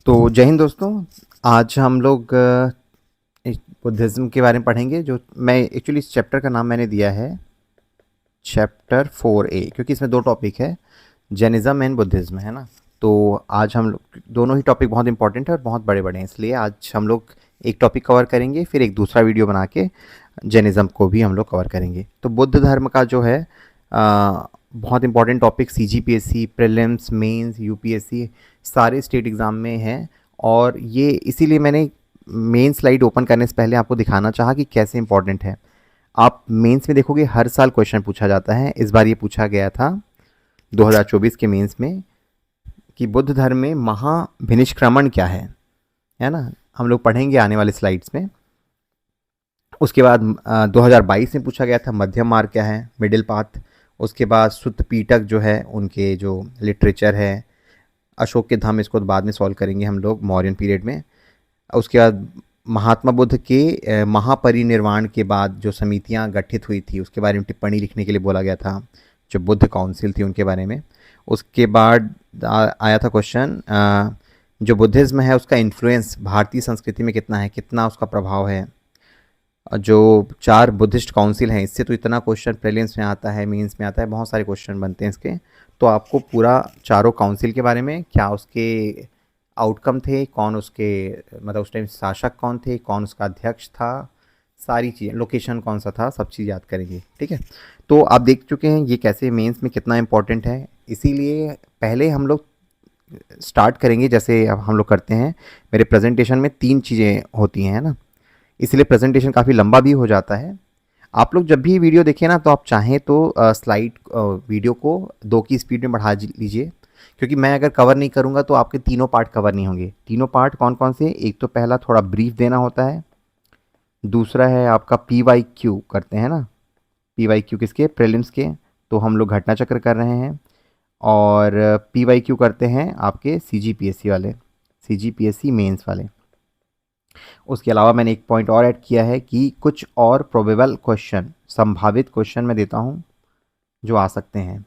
तो जय हिंद दोस्तों। आज हम लोग बुद्धिज़्म के बारे में पढ़ेंगे। जो मैं एक्चुअली इस चैप्टर का नाम मैंने दिया है चैप्टर 4A, क्योंकि इसमें दो टॉपिक है, जैनिज़्म एंड बुद्धिज़्म, है ना। तो आज हम लोग दोनों ही टॉपिक बहुत इंपॉर्टेंट है और बहुत बड़े बड़े हैं, इसलिए आज हम लोग एक टॉपिक कवर करेंगे, फिर एक दूसरा वीडियो बना के जैनिज़्म को भी हम लोग कवर करेंगे। तो बुद्ध धर्म का जो है बहुत important topic CGPSC, prelims, mains, UPSC सारे स्टेट एग्ज़ाम में है। और ये इसीलिए मैंने मेन स्लाइड ओपन करने से पहले आपको दिखाना चाहा कि कैसे इंपॉर्टेंट है। आप मेंस में देखोगे हर साल क्वेश्चन पूछा जाता है। इस बार ये पूछा गया था 2024 के मेंस में कि बुद्ध धर्म में महाभिनिष्क्रमण क्या है ना। हम लोग पढ़ेंगे आने वाले स्लाइड्स में। उसके बाद 2022 में पूछा गया था मध्यम मार्ग क्या है, मिडिल पाथ। उसके बाद सुत्त पीटक जो है उनके जो लिटरेचर है, अशोक के धम्म, इसको बाद में सॉल्व करेंगे हम लोग मौर्यन पीरियड में। उसके बाद महात्मा बुद्ध के महापरिनिर्वाण के बाद जो समितियां गठित हुई थी उसके बारे में टिप्पणी लिखने के लिए बोला गया था, जो बुद्ध काउंसिल थी उनके बारे में। उसके बाद आया था क्वेश्चन जो बुद्धिज़्म है उसका इन्फ्लुएंस भारतीय संस्कृति में कितना है, कितना उसका प्रभाव है। जो 4 बुद्धिस्ट काउंसिल हैं, इससे तो इतना क्वेश्चन प्रीलिम्स में आता है, मेंस में आता है, बहुत सारे क्वेश्चन बनते हैं इसके। तो आपको पूरा चारों काउंसिल के बारे में, क्या उसके आउटकम थे, कौन उसके मतलब उस टाइम शासक कौन थे, कौन उसका अध्यक्ष था, सारी चीज़ें, लोकेशन कौन सा था, सब चीज़ याद करेंगे। ठीक है। तो आप देख चुके हैं ये कैसे मेंस में कितना इंपॉर्टेंट है। इसीलिए पहले हम लोग स्टार्ट करेंगे जैसे अब हम लोग करते हैं। मेरे प्रेजेंटेशन में 3 चीज़ें होती हैं, है ना, इसलिए प्रेजेंटेशन काफ़ी लंबा भी हो जाता है। आप लोग जब भी वीडियो देखें ना, तो आप चाहें तो स्लाइड वीडियो को 2 की स्पीड में बढ़ा लीजिए, क्योंकि मैं अगर कवर नहीं करूँगा तो आपके तीनों पार्ट कवर नहीं होंगे। तीनों पार्ट कौन कौन से? एक तो पहला थोड़ा ब्रीफ देना होता है, दूसरा है आपका PYQ करते हैं ना, PYQ किसके? प्रीलिम्स के। तो हम लोग घटना चक्र कर रहे हैं। और PYQ करते हैं आपके CGPSC वाले, CGPSC मेंस वाले। उसके अलावा मैंने एक पॉइंट और ऐड किया है कि कुछ और प्रोबेबल क्वेश्चन, संभावित क्वेश्चन मैं देता हूँ जो आ सकते हैं।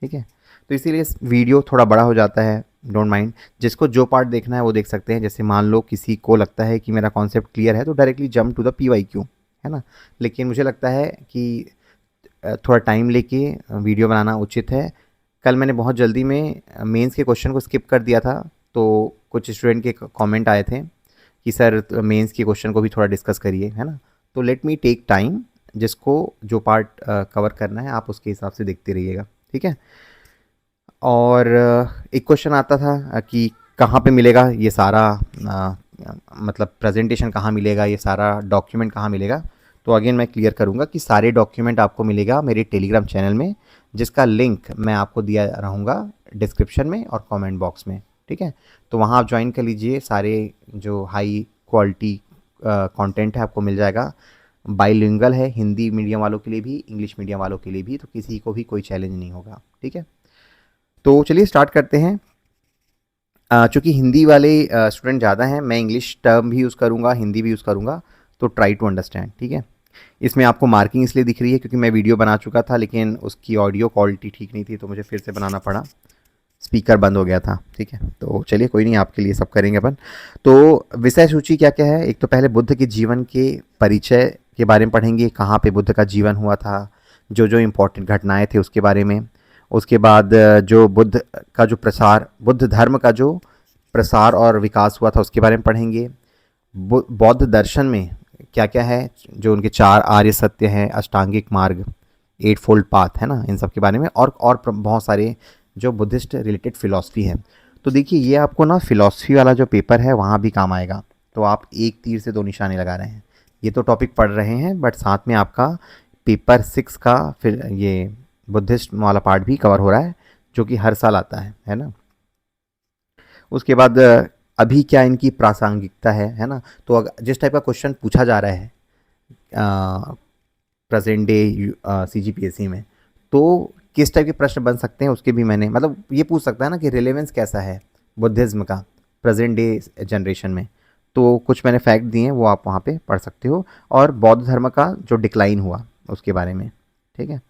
ठीक है। तो इसीलिए वीडियो थोड़ा बड़ा हो जाता है, डोंट माइंड। जिसको जो पार्ट देखना है वो देख सकते हैं। जैसे मान लो किसी को लगता है कि मेरा कॉन्सेप्ट क्लियर है तो directly jump to the PYQ, है ना। लेकिन मुझे लगता है कि थोड़ा टाइम लेके वीडियो बनाना उचित है। कल मैंने बहुत जल्दी में मेंस के क्वेश्चन को स्किप कर दिया था, तो कुछ स्टूडेंट के कमेंट आए थे कि सर मेंस के क्वेश्चन को भी थोड़ा डिस्कस करिए, है ना। तो लेट मी टेक टाइम, जिसको जो पार्ट कवर करना है आप उसके हिसाब से देखते रहिएगा। ठीक है। और एक क्वेश्चन आता था कि कहाँ पे मिलेगा ये सारा, मतलब प्रेजेंटेशन कहाँ मिलेगा, ये सारा डॉक्यूमेंट कहाँ मिलेगा। तो अगेन मैं क्लियर करूँगा कि सारे डॉक्यूमेंट आपको मिलेगा मेरे टेलीग्राम चैनल में, जिसका लिंक मैं आपको दिया रहूँगा डिस्क्रिप्शन में और कमेंट बॉक्स में। ठीक है। तो वहाँ आप ज्वाइन कर लीजिए। सारे जो हाई क्वालिटी कंटेंट है आपको मिल जाएगा। बाइलिंगुअल है, हिंदी मीडियम वालों के लिए भी, इंग्लिश मीडियम वालों के लिए भी, तो किसी को भी कोई चैलेंज नहीं होगा। ठीक है। तो चलिए स्टार्ट करते हैं। चूँकि हिंदी वाले स्टूडेंट ज़्यादा हैं, मैं इंग्लिश टर्म भी यूज़ करूँगा, हिंदी भी यूज़ करूँगा, तो ट्राई टू अंडरस्टैंड। ठीक है। इसमें आपको मार्किंग इसलिए दिख रही है क्योंकि मैं वीडियो बना चुका था, लेकिन उसकी ऑडियो क्वालिटी ठीक नहीं थी, तो मुझे फिर से बनाना पड़ा, स्पीकर बंद हो गया था। ठीक है। तो चलिए कोई नहीं, आपके लिए सब करेंगे अपन। तो विषय सूची क्या क्या है? एक तो पहले बुद्ध के जीवन के परिचय के बारे में पढ़ेंगे, कहाँ पे बुद्ध का जीवन हुआ था, जो जो इम्पोर्टेंट घटनाएं थे उसके बारे में। उसके बाद जो बुद्ध का जो प्रसार, बुद्ध धर्म का जो प्रसार और विकास हुआ था उसके बारे में पढ़ेंगे। बौद्ध दर्शन में क्या क्या है, जो उनके 4 आर्य सत्य हैं, अष्टांगिक मार्ग, 8 फोल्ड पाथ, है ना, इन सब के बारे में। और बहुत सारे जो बुद्धिस्ट रिलेटेड फ़िलॉसफी है। तो देखिए ये आपको ना फ़िलॉसफी वाला जो पेपर है वहाँ भी काम आएगा। तो आप एक तीर से 2 निशाने लगा रहे हैं। ये तो टॉपिक पढ़ रहे हैं, बट साथ में आपका पेपर 6 का फिर ये बुद्धिस्ट वाला पार्ट भी कवर हो रहा है, जो कि हर साल आता है ना। उसके बाद अभी क्या इनकी प्रासंगिकता है ना। तो जिस टाइप का क्वेश्चन पूछा जा रहा है प्रेजेंट डे CGPSC में, तो किस टाइप के प्रश्न बन सकते हैं उसके भी मैंने, मतलब ये पूछ सकता है ना कि रिलेवेंस कैसा है बुद्धिज़्म का प्रेजेंट डे जनरेशन में। तो कुछ मैंने फैक्ट दिए हैं, वो आप वहाँ पे पढ़ सकते हो। और बौद्ध धर्म का जो डिक्लाइन हुआ उसके बारे में। ठीक है।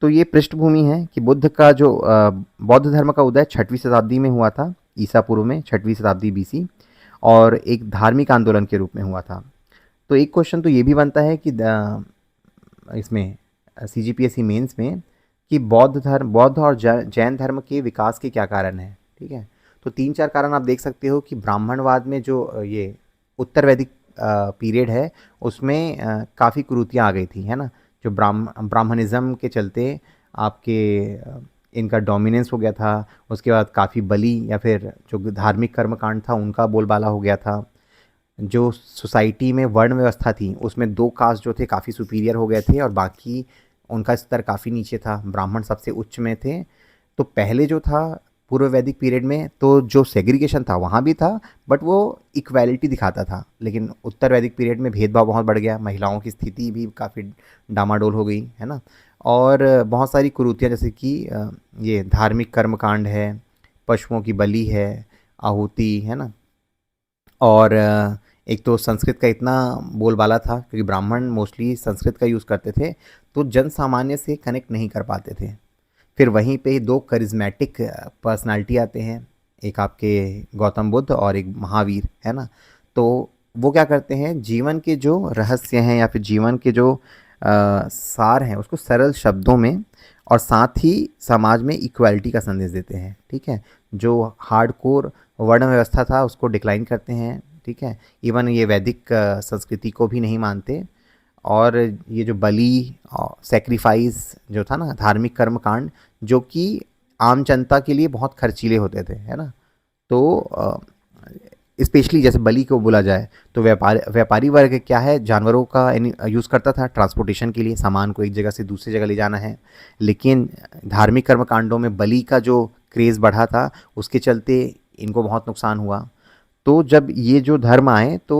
तो ये पृष्ठभूमि है कि बुद्ध का जो बौद्ध धर्म का उदय 6वीं शताब्दी में हुआ था। ईसा पूर्व में 6वीं शताब्दी बीसी, और एक धार्मिक आंदोलन के रूप में हुआ था। तो एक क्वेश्चन तो ये भी बनता है कि इसमें CGPSC मेंस में कि बौद्ध और जैन धर्म के विकास के क्या कारण हैं। ठीक है, तो 3-4 कारण आप देख सकते हो कि ब्राह्मणवाद में जो ये उत्तर वैदिक पीरियड है उसमें काफ़ी कुरीतियाँ आ गई थी, है ना। जो ब्राह्मणिज्म के चलते आपके इनका डोमिनेंस हो गया था। उसके बाद काफ़ी बलि या फिर जो धार्मिक कर्मकांड था उनका बोलबाला हो गया था। जो सोसाइटी में वर्ण व्यवस्था थी उसमें 2 कास्ट जो थे काफ़ी सुपीरियर हो गए थे और बाकी उनका स्तर काफ़ी नीचे था, ब्राह्मण सबसे उच्च में थे। तो पहले जो था पूर्व वैदिक पीरियड में तो जो सेग्रीगेशन था वहाँ भी था, बट वो इक्वालिटी दिखाता था। लेकिन उत्तर वैदिक पीरियड में भेदभाव बहुत बढ़ गया, महिलाओं की स्थिति भी काफ़ी डामाडोल हो गई, है ना। और बहुत सारी कुरीतियाँ जैसे कि ये धार्मिक कर्मकांड है, पशुओं की बलि है, आहुति, है ना। और एक तो संस्कृत का इतना बोलबाला था क्योंकि ब्राह्मण मोस्टली संस्कृत का यूज़ करते थे, तो जन सामान्य से कनेक्ट नहीं कर पाते थे। फिर वहीं पे 2 करिज्मेटिक पर्सनालिटी आते हैं, एक आपके गौतम बुद्ध और एक महावीर, है ना। तो वो क्या करते हैं, जीवन के जो रहस्य हैं या फिर जीवन के जो सार हैं उसको सरल शब्दों में और साथ ही समाज में इक्वालिटी का संदेश देते हैं। ठीक है, जो हार्डकोर वर्ण व्यवस्था था उसको डिक्लाइन करते हैं। ठीक है, इवन ये वैदिक संस्कृति को भी नहीं मानते। और ये जो बलि सेक्रीफाइस जो था ना, धार्मिक कर्मकांड जो कि आम जनता के लिए बहुत खर्चीले होते थे, है ना। तो स्पेशली जैसे बलि को बोला जाए तो व्यापारी वर्ग क्या है, जानवरों का यूज़ करता था ट्रांसपोर्टेशन के लिए, सामान को एक जगह से दूसरी जगह ले जाना है। लेकिन धार्मिक कर्मकांडों में बलि का जो क्रेज़ बढ़ा था उसके चलते इनको बहुत नुकसान हुआ। तो जब ये जो धर्म आए तो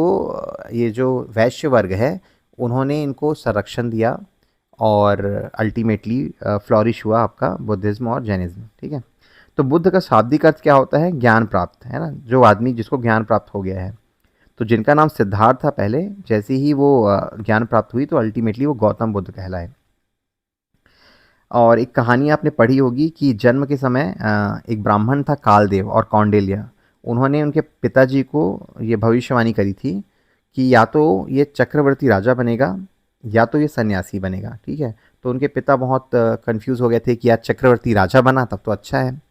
ये जो वैश्य वर्ग है उन्होंने इनको संरक्षण दिया और अल्टीमेटली फ्लॉरिश हुआ आपका बुद्धिज़्म और जैनिज़्म। ठीक है, तो बुद्ध का शाब्दिक अर्थ क्या होता है, ज्ञान प्राप्त, है ना। जो आदमी जिसको ज्ञान प्राप्त हो गया है, तो जिनका नाम सिद्धार्थ था पहले, जैसे ही वो ज्ञान प्राप्त हुई तो अल्टीमेटली वो गौतम बुद्ध कहलाए। और एक कहानी आपने पढ़ी होगी कि जन्म के समय एक ब्राह्मण था कालदेव और कौंडिल्य, उन्होंने उनके पिताजी को ये भविष्यवाणी करी थी कि या तो ये चक्रवर्ती राजा बनेगा या तो ये सन्यासी बनेगा। ठीक है, तो उनके पिता बहुत कंफ्यूज हो गए थे कि यार चक्रवर्ती राजा बना तब तो अच्छा है,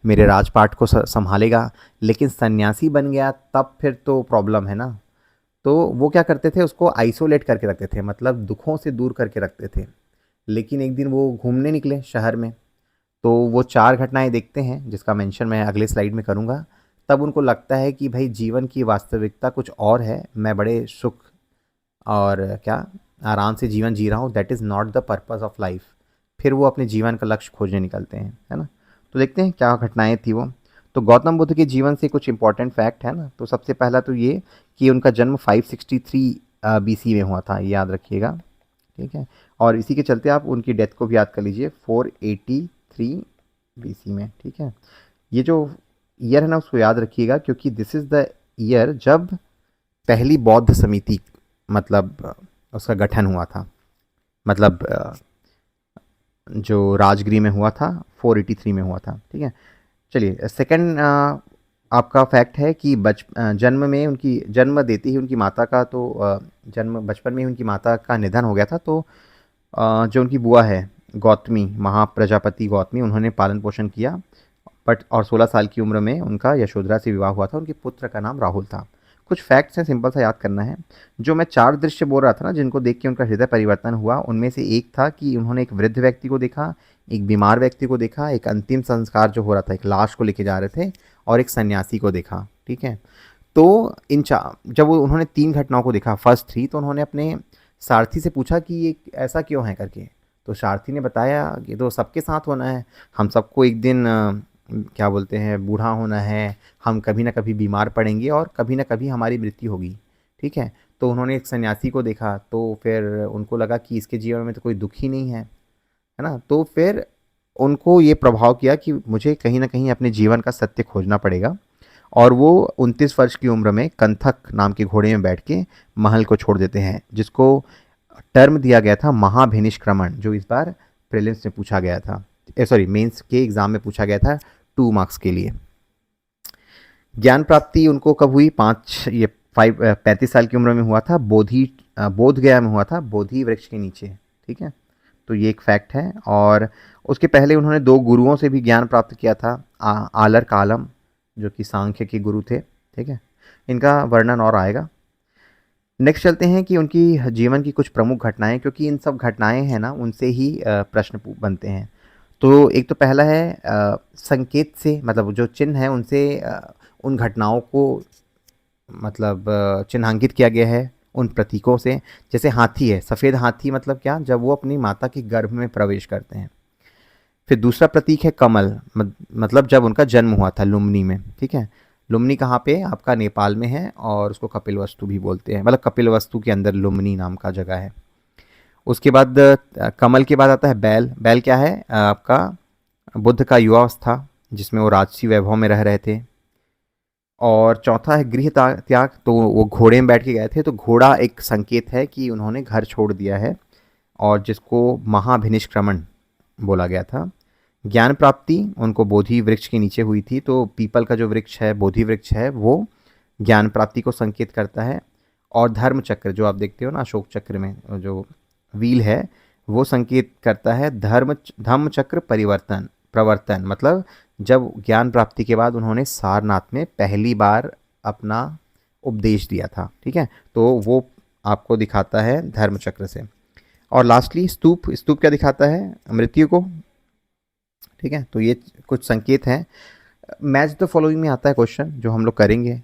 मेरे राजपाट को संभालेगा, लेकिन सन्यासी बन गया तब फिर तो प्रॉब्लम है ना। तो वो क्या करते थे, उसको आइसोलेट करके रखते थे, मतलब दुखों से दूर करके रखते थे। लेकिन एक दिन वो घूमने निकले शहर में, तो वो 4 घटनाएं देखते हैं जिसका मेंशन मैं अगले स्लाइड में करूँगा। तब उनको लगता है कि भाई जीवन की वास्तविकता कुछ और है, मैं बड़े सुख और क्या आराम से जीवन जी रहा हूँ, that is not the purpose of life. फिर वो अपने जीवन का लक्ष्य खोजने निकलते हैं, है ना। तो देखते हैं क्या घटनाएं थी वो। तो गौतम बुद्ध के जीवन से कुछ इंपॉर्टेंट फैक्ट है ना। तो सबसे पहला तो ये कि उनका जन्म 563 BC में हुआ था, ये याद रखिएगा। ठीक है, और इसी के चलते आप उनकी डेथ को भी याद कर लीजिए 483 BC में। ठीक है, ये जो ईयर है ना उसको याद रखिएगा क्योंकि दिस इज़ द ईयर जब पहली बौद्ध समिति मतलब उसका गठन हुआ था, मतलब जो राजगिरी में हुआ था 483 में हुआ था। ठीक है, चलिए सेकंड आपका फैक्ट है कि जन्म में उनकी जन्म देती ही उनकी माता का तो जन्म बचपन में ही उनकी माता का निधन हो गया था। तो जो उनकी बुआ है गौतमी, महाप्रजापति गौतमी, उन्होंने पालन पोषण किया। बट और 16 साल की उम्र में उनका यशोधरा से विवाह हुआ था। उनके पुत्र का नाम राहुल था। कुछ फैक्ट्स हैं, सिंपल सा याद करना है। जो मैं 4 दृश्य बोल रहा था ना जिनको देख के उनका हृदय परिवर्तन हुआ, उनमें से एक था कि उन्होंने एक वृद्ध व्यक्ति को देखा, एक बीमार व्यक्ति को देखा, एक अंतिम संस्कार जो हो रहा था, एक लाश को लेके जा रहे थे, और एक सन्यासी को देखा। ठीक है, तो जब उन्होंने 3 घटनाओं को देखा, फर्स्ट 3, तो उन्होंने अपने सारथी से पूछा कि ये ऐसा क्यों है करके। तो सारथी ने बताया कि तो सबके साथ होना है, हम सबको एक दिन क्या बोलते हैं बूढ़ा होना है, हम कभी ना कभी बीमार पड़ेंगे और कभी ना कभी हमारी मृत्यु होगी। ठीक है, तो उन्होंने एक सन्यासी को देखा तो फिर उनको लगा कि इसके जीवन में तो कोई दुख ही नहीं है ना। तो फिर उनको ये प्रभाव किया कि मुझे कहीं ना कहीं अपने जीवन का सत्य खोजना पड़ेगा। और वो 29 वर्ष की उम्र में कंथक नाम के घोड़े में बैठ के महल को छोड़ देते हैं, जिसको टर्म दिया गया था महाभिनिष्क्रमण, जो इस बार प्रीलिम्स में पूछा गया था, सॉरी मेंस के एग्ज़ाम में पूछा गया था 2 मार्क्स के लिए। ज्ञान प्राप्ति उनको कब हुई? 35 साल की उम्र में हुआ था। बोध गया में हुआ था, बोधि वृक्ष के नीचे। ठीक है, तो ये एक फैक्ट है। और उसके पहले उन्होंने 2 गुरुओं से भी ज्ञान प्राप्त किया था। आलर कालम जो कि सांख्य के गुरु थे। ठीक है, इनका वर्णन और आएगा। नेक्स्ट चलते हैं कि उनकी जीवन की कुछ प्रमुख घटनाएं, क्योंकि इन सब घटनाएं हैं ना, उनसे ही प्रश्न बनते हैं। तो एक तो पहला है संकेत से, मतलब जो चिन्ह है उनसे उन घटनाओं को मतलब चिन्हांकित किया गया है उन प्रतीकों से। जैसे हाथी है, सफ़ेद हाथी मतलब क्या? जब वो अपनी माता के गर्भ में प्रवेश करते हैं। फिर दूसरा प्रतीक है कमल, मतलब जब उनका जन्म हुआ था लुम्बिनी में। ठीक है, लुम्बिनी कहाँ पे? आपका नेपाल में है, और उसको कपिलवस्तु भी बोलते हैं, मतलब कपिलवस्तु के अंदर लुम्बिनी नाम का जगह है। उसके बाद कमल के बाद आता है बैल। बैल क्या है? आपका बुद्ध का युवावस्था, जिसमें वो राजसी वैभव में रह रहे थे। और चौथा है गृह त्याग, तो वो घोड़े में बैठ के गए थे, तो घोड़ा एक संकेत है कि उन्होंने घर छोड़ दिया है, और जिसको महाभिनिष्क्रमण बोला गया था। ज्ञान प्राप्ति उनको बोधि वृक्ष के नीचे हुई थी, तो पीपल का जो वृक्ष है, बोधि वृक्ष है, वो ज्ञान प्राप्ति को संकेत करता है। और धर्म चक्र जो आप देखते हो ना अशोक चक्र में जो व्हील है, वो संकेत करता है धम्म चक्र प्रवर्तन, मतलब जब ज्ञान प्राप्ति के बाद उन्होंने सारनाथ में पहली बार अपना उपदेश दिया था। ठीक है, तो वो आपको दिखाता है धर्म चक्र से। और लास्टली स्तूप क्या दिखाता है? मृत्यु को। ठीक है, तो ये कुछ संकेत हैं। मैच द फॉलोइंग में आता है क्वेश्चन, जो हम लोग करेंगे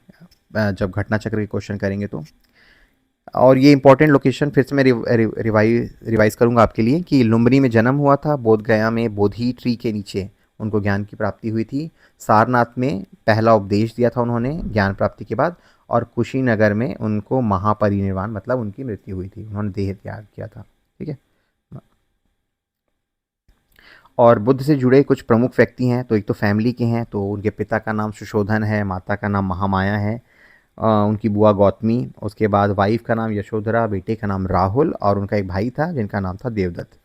जब घटना चक्र के क्वेश्चन करेंगे तो। और ये इंपॉर्टेंट लोकेशन फिर से मैं रिवाइज करूंगा आपके लिए कि लुम्बिनी में जन्म हुआ था, बोध गया में बोधि ट्री के नीचे उनको ज्ञान की प्राप्ति हुई थी, सारनाथ में पहला उपदेश दिया था उन्होंने ज्ञान प्राप्ति के बाद, और कुशीनगर में उनको महापरिनिर्वाण मतलब उनकी मृत्यु हुई थी, उन्होंने देह त्याग किया था। ठीक है, और बुद्ध से जुड़े कुछ प्रमुख व्यक्ति हैं, तो एक तो फैमिली के हैं, तो उनके पिता का नाम सुशोधन है, माता का नाम महामाया है, उनकी बुआ गौतमी, उसके बाद वाइफ का नाम यशोधरा, बेटे का नाम राहुल, और उनका एक भाई था जिनका नाम था देवदत्त।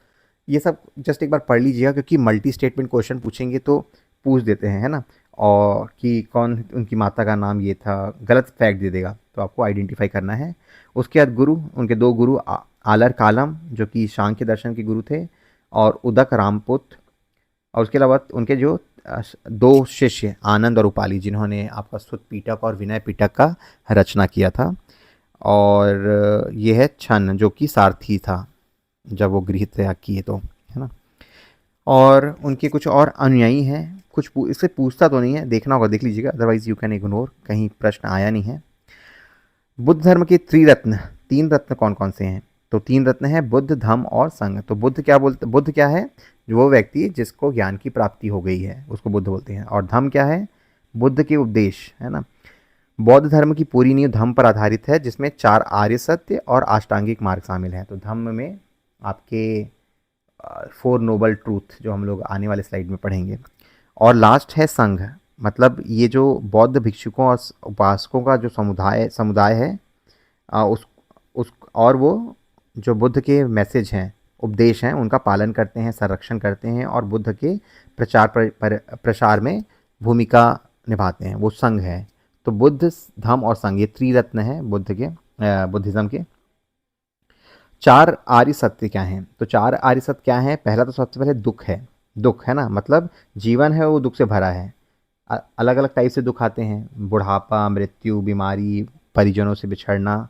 ये सब जस्ट एक बार पढ़ लीजिएगा, क्योंकि मल्टी स्टेटमेंट क्वेश्चन पूछेंगे तो पूछ देते हैं, है ना, और कि कौन उनकी माता का नाम ये था, गलत फैक्ट दे देगा, तो आपको आइडेंटिफाई करना है। उसके बाद गुरु, उनके 2 गुरु आलर कालम जो कि सांख्य दर्शन के गुरु थे, और उदक रामपुत, और उसके अलावा उनके जो 2 शिष्य आनंद और उपाली, जिन्होंने आपका सुत पीटक और विनय पीटक का रचना किया था। और ये है छन्न जो कि सारथी था जब वो गृह त्याग किए तो, है ना। और उनके कुछ और अनुयायी हैं, कुछ इससे पूछता तो नहीं है, देखना होगा, देख लीजिएगा, अदरवाइज यू कैन इग्नोर, कहीं प्रश्न आया नहीं है। बुद्ध धर्म के त्रिरत्न, 3 रत्न कौन कौन से हैं? तो 3 रत्न हैं, बुद्ध धम्म और संघ। तो बुद्ध क्या है? जो वो व्यक्ति जिसको ज्ञान की प्राप्ति हो गई है उसको बुद्ध बोलते हैं। और धम्म क्या है? बुद्ध के उपदेश, है ना। बौद्ध धर्म की पूरी नींव धम्म पर आधारित है, जिसमें 4 आर्य सत्य और अष्टांगिक मार्ग शामिल हैं। तो धम्म में आपके 4 नोबल ट्रूथ, जो हम लोग आने वाले स्लाइड में पढ़ेंगे। और लास्ट है संघ, मतलब ये जो बौद्ध भिक्षुकों और उपासकों का जो समुदाय है, उस और वो जो बुद्ध के मैसेज हैं, उपदेश हैं, उनका पालन करते हैं, संरक्षण करते हैं, और बुद्ध के प्रसार में भूमिका निभाते हैं, वो संघ है। तो बुद्ध, धम्म और संघ, ये त्रिरत्न है बुद्ध के, बुद्धिज्म के। 4 आर्य सत्य क्या हैं? तो 4 आर्य सत्य क्या हैं? पहला तो सबसे पहले दुख है ना, मतलब जीवन है वो दुख से भरा है। अलग अलग टाइप से दुख आते हैं, बुढ़ापा, मृत्यु, बीमारी, परिजनों से बिछड़ना।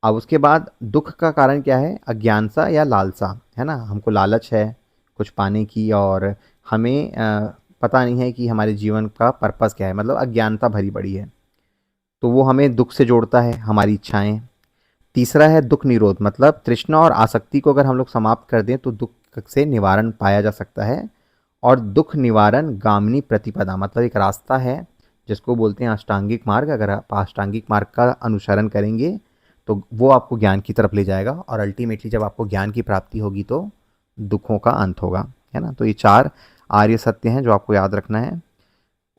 अब उसके बाद दुख का कारण क्या है? अज्ञानता या लालसा, है ना, हमको लालच है कुछ पाने की, और हमें पता नहीं है कि हमारे जीवन का पर्पस क्या है, मतलब अज्ञानता भरी पड़ी है, तो वो हमें दुख से जोड़ता है, हमारी इच्छाएं। तीसरा है दुख निरोध, मतलब तृष्णा और आसक्ति को अगर हम लोग समाप्त कर दें तो दुख से निवारण पाया जा सकता है। और दुख निवारण गामिनी प्रतिपदा, मतलब एक रास्ता है जिसको बोलते हैं अष्टांगिक मार्ग। अगर आप अष्टांगिक मार्ग का अनुसरण करेंगे तो वो आपको ज्ञान की तरफ ले जाएगा, और अल्टीमेटली जब आपको ज्ञान की प्राप्ति होगी तो दुखों का अंत होगा, है ना। तो ये 4 आर्य सत्य हैं जो आपको याद रखना है।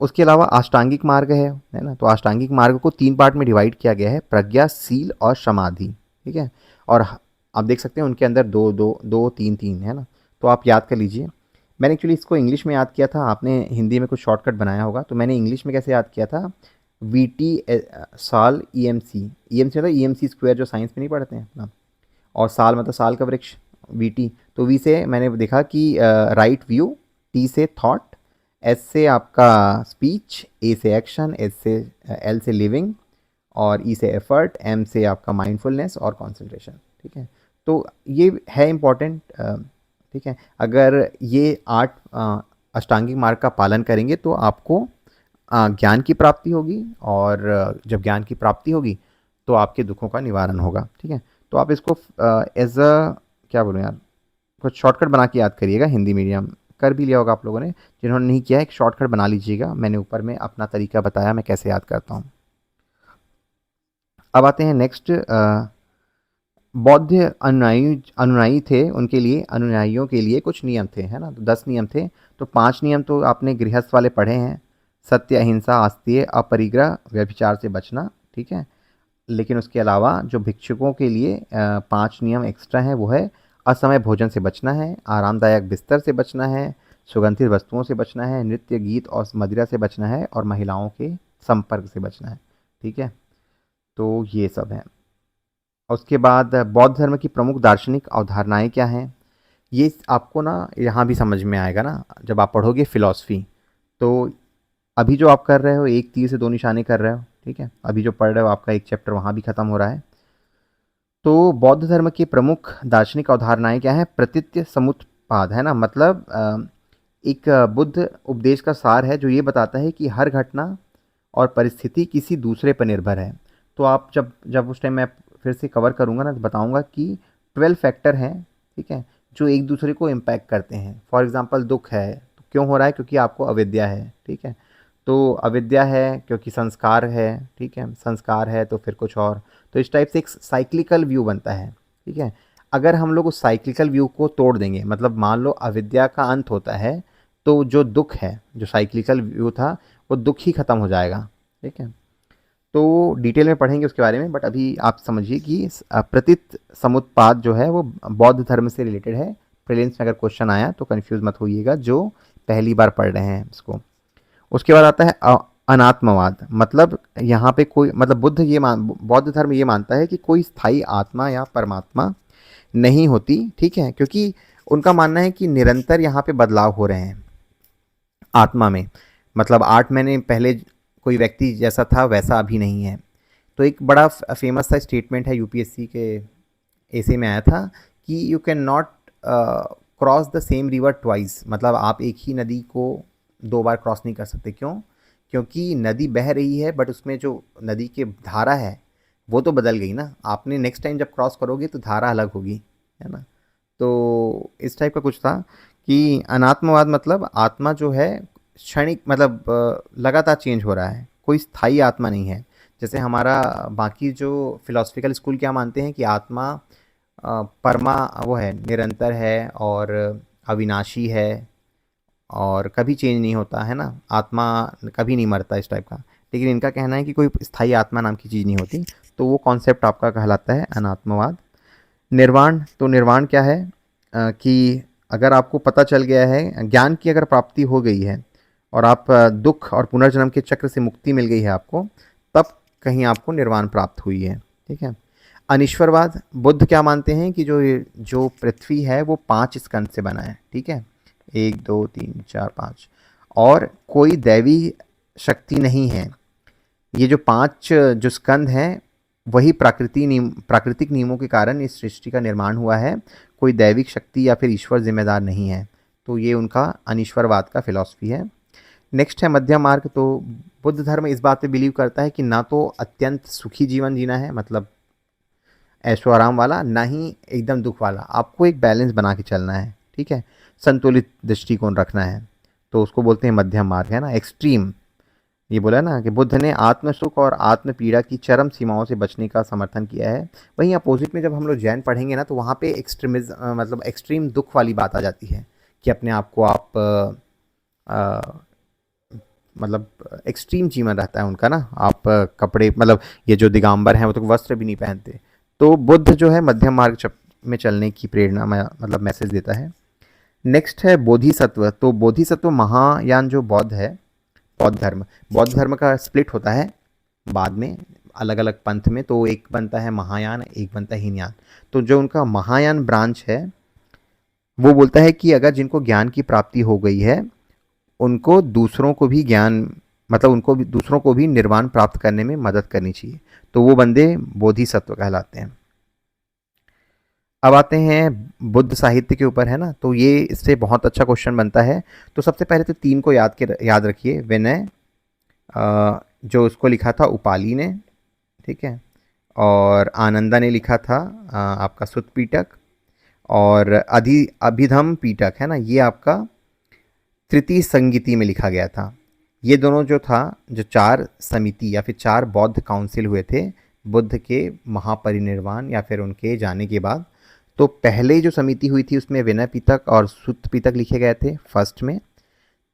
उसके अलावा अष्टांगिक मार्ग है ना। तो अष्टांगिक मार्ग को 3 पार्ट में डिवाइड किया गया है, प्रज्ञा, सील और समाधि। ठीक है, और आप देख सकते हैं उनके अंदर 2-2-2-3-3 है ना, तो आप याद कर लीजिए। मैंने एक्चुअली इसको इंग्लिश में याद किया था, आपने हिंदी में कुछ शॉर्टकट बनाया होगा, तो मैंने इंग्लिश में कैसे याद किया था, वीटी साल ईएमसी, ईएमसी मतलब ईएमसी स्क्वायर, जो साइंस में नहीं पढ़ते हैं अपना, और साल मतलब साल का वृक्ष, वीटी। तो वी से मैंने देखा कि राइट व्यू, टी से थॉट, एस से आपका स्पीच, ए से एक्शन, एस से एल से लिविंग, और ई से एफर्ट, एम से आपका माइंडफुलनेस और कंसंट्रेशन। ठीक है, तो ये है इम्पॉर्टेंट। ठीक है, अगर ये 8 अष्टांगिक मार्ग का पालन करेंगे तो आपको ज्ञान की प्राप्ति होगी, और जब ज्ञान की प्राप्ति होगी तो आपके दुखों का निवारण होगा। ठीक है, तो आप इसको एज अ, क्या बोलूँ यार, कुछ शॉर्टकट बना के याद करिएगा। हिंदी मीडियम कर भी लिया होगा आप लोगों ने, जिन्होंने नहीं किया है एक शॉर्टकट बना लीजिएगा। मैंने ऊपर में अपना तरीका बताया मैं कैसे याद करता हूँ। अब आते हैं नेक्स्ट। बौद्ध अनुयायी थे, उनके लिए, अनुयायियों के लिए कुछ नियम थे, है ना। तो 10 नियम थे। तो 5 नियम तो आपने गृहस्थ वाले पढ़े हैं, सत्य, अहिंसा, आस्तीय, अपरिग्रह, व्यभिचार से बचना। ठीक है, लेकिन उसके अलावा जो भिक्षुकों के लिए 5 नियम एक्स्ट्रा हैं, वो है असमय भोजन से बचना है, आरामदायक बिस्तर से बचना है, सुगंधित वस्तुओं से बचना है, नृत्य, गीत और मदिरा से बचना है, और महिलाओं के संपर्क से बचना है। ठीक है, तो ये सब है। उसके बाद बौद्ध धर्म की प्रमुख दार्शनिक अवधारणाएं क्या हैं, ये आपको ना यहाँ भी समझ में आएगा ना जब आप पढ़ोगे फिलॉसफी। तो अभी जो आप कर रहे हो, एक तीर से दो निशाने कर रहे हो। ठीक है, अभी जो पढ़ रहे हो आपका एक चैप्टर वहाँ भी खत्म हो रहा है। तो बौद्ध धर्म की प्रमुख दार्शनिक अवधारणाएं क्या है, प्रतित्य समुत्पाद, है ना। मतलब एक बुद्ध उपदेश का सार है जो ये बताता है कि हर घटना और परिस्थिति किसी दूसरे पर निर्भर है। तो आप जब जब उस टाइम मैं फिर से कवर करूँगा ना, तो बताऊँगा कि 12 फैक्टर हैं, ठीक है, जो एक दूसरे को इम्पैक्ट करते हैं। फॉर एग्जांपल दुख है तो क्यों हो रहा है, क्योंकि आपको अविद्या है। ठीक है, तो अविद्या है क्योंकि संस्कार है। ठीक है, संस्कार है तो फिर कुछ और। तो इस टाइप से एक साइक्लिकल व्यू बनता है। ठीक है, अगर हम लोग उस साइक्लिकल व्यू को तोड़ देंगे, मतलब मान लो अविद्या का अंत होता है, तो जो दुख है, जो साइक्लिकल व्यू था, वो दुख ही खत्म हो जाएगा। ठीक है, तो डिटेल में पढ़ेंगे उसके बारे में, बट अभी आप समझिए कि प्रतीत समुत्पाद जो है वो बौद्ध धर्म से रिलेटेड है। प्रीलिम्स में अगर क्वेश्चन आया तो कंफ्यूज मत होइएगा जो पहली बार पढ़ रहे हैं इसको। उसके बाद आता है अनात्मवाद। मतलब यहाँ पे कोई, मतलब बौद्ध धर्म ये मानता है कि कोई स्थायी आत्मा या परमात्मा नहीं होती। ठीक है, क्योंकि उनका मानना है कि निरंतर यहाँ पे बदलाव हो रहे हैं आत्मा में। मतलब 8 महीने पहले कोई व्यक्ति जैसा था वैसा अभी नहीं है। तो एक बड़ा फेमस सा स्टेटमेंट है, यूपीएससी के ऐसे में आया था कि you can not cross the same river twice. मतलब आप एक ही नदी को 2 बार क्रॉस नहीं कर सकते। क्यों? क्योंकि नदी बह रही है, बट उसमें जो नदी की धारा है वो तो बदल गई ना। आपने नेक्स्ट टाइम जब क्रॉस करोगे तो धारा अलग होगी, है ना। तो इस टाइप का कुछ था कि अनात्मवाद मतलब आत्मा जो है क्षणिक, मतलब लगातार चेंज हो रहा है, कोई स्थायी आत्मा नहीं है। जैसे हमारा बाकी जो फिलोसफिकल स्कूल क्या मानते हैं कि आत्मा परमा वो है, निरंतर है और अविनाशी है और कभी चेंज नहीं होता, है ना, आत्मा कभी नहीं मरता, इस टाइप का। लेकिन इनका कहना है कि कोई स्थायी आत्मा नाम की चीज़ नहीं होती। तो वो कॉन्सेप्ट आपका कहलाता है अनात्मवाद। निर्वाण, तो निर्वाण क्या है कि अगर आपको पता चल गया है, ज्ञान की अगर प्राप्ति हो गई है और आप दुख और पुनर्जन्म के चक्र से मुक्ति मिल गई है आपको, तब कहीं आपको निर्वाण प्राप्त हुई है। ठीक है, अनीश्वरवाद, बुद्ध क्या मानते हैं कि जो पृथ्वी है वो 5 स्कंद से बना है। ठीक है, 1 2 3 4 5, और कोई दैवी शक्ति नहीं है। ये जो 5 जो स्कंद हैं वही प्राकृतिक नियमों के कारण इस सृष्टि का निर्माण हुआ है। कोई दैविक शक्ति या फिर ईश्वर जिम्मेदार नहीं है। तो ये उनका अनीश्वरवाद का फिलॉसफी है। नेक्स्ट है मध्यम मार्ग। तो बुद्ध धर्म इस बात पे बिलीव करता है कि ना तो अत्यंत सुखी जीवन जीना है, मतलब ऐशो आराम वाला, ना ही एकदम दुख वाला। आपको एक बैलेंस बना के चलना है। ठीक है, संतुलित दृष्टिकोण रखना है। तो उसको बोलते हैं मध्यम मार्ग, है ना, एक्सट्रीम। ये बोला ना कि बुद्ध ने आत्म सुख और आत्म पीड़ा की चरम सीमाओं से बचने का समर्थन किया है। वहीं अपोजिट में जब हम लोग जैन पढ़ेंगे ना, तो वहाँ पे एक्सट्रीमिज्म, मतलब एक्सट्रीम दुख वाली बात आ जाती है कि अपने आप को आप मतलब एक्सट्रीम जीवन रहता है उनका ना। आप कपड़े, मतलब ये जो दिगंबर हैं वो तो वस्त्र भी नहीं पहनते। तो बुद्ध जो है मध्यम मार्ग में चलने की प्रेरणा मतलब मैसेज देता है। नेक्स्ट है बोधिसत्व। तो बोधिसत्व महायान जो बौद्ध है, बौद्ध धर्म का स्प्लिट होता है बाद में अलग अलग पंथ में, तो एक बनता है महायान, एक बनता है हीनयान। तो जो उनका महायान ब्रांच है वो बोलता है कि अगर जिनको ज्ञान की प्राप्ति हो गई है उनको दूसरों को भी ज्ञान, मतलब उनको भी दूसरों को भी निर्वाण प्राप्त करने में मदद करनी चाहिए, तो वो बंदे बोधिसत्व कहलाते हैं। अब आते हैं बुद्ध साहित्य के ऊपर, है ना, तो ये इससे बहुत अच्छा क्वेश्चन बनता है। तो सबसे पहले तो तीन को याद रखिए। विनय, जो उसको लिखा था उपाली ने, ठीक है, और आनंदा ने लिखा था आपका सुत पीटक, और अभिधम पीटक, है ना, ये आपका तृतीय संगीति में लिखा गया था। ये दोनों जो था, जो चार समिति या फिर चार बौद्ध काउंसिल हुए थे बुद्ध के महापरिनिर्वाण या फिर उनके जाने के बाद, तो पहले जो समिति हुई थी उसमें विनय पिटक और सुत पिटक लिखे गए थे फर्स्ट में,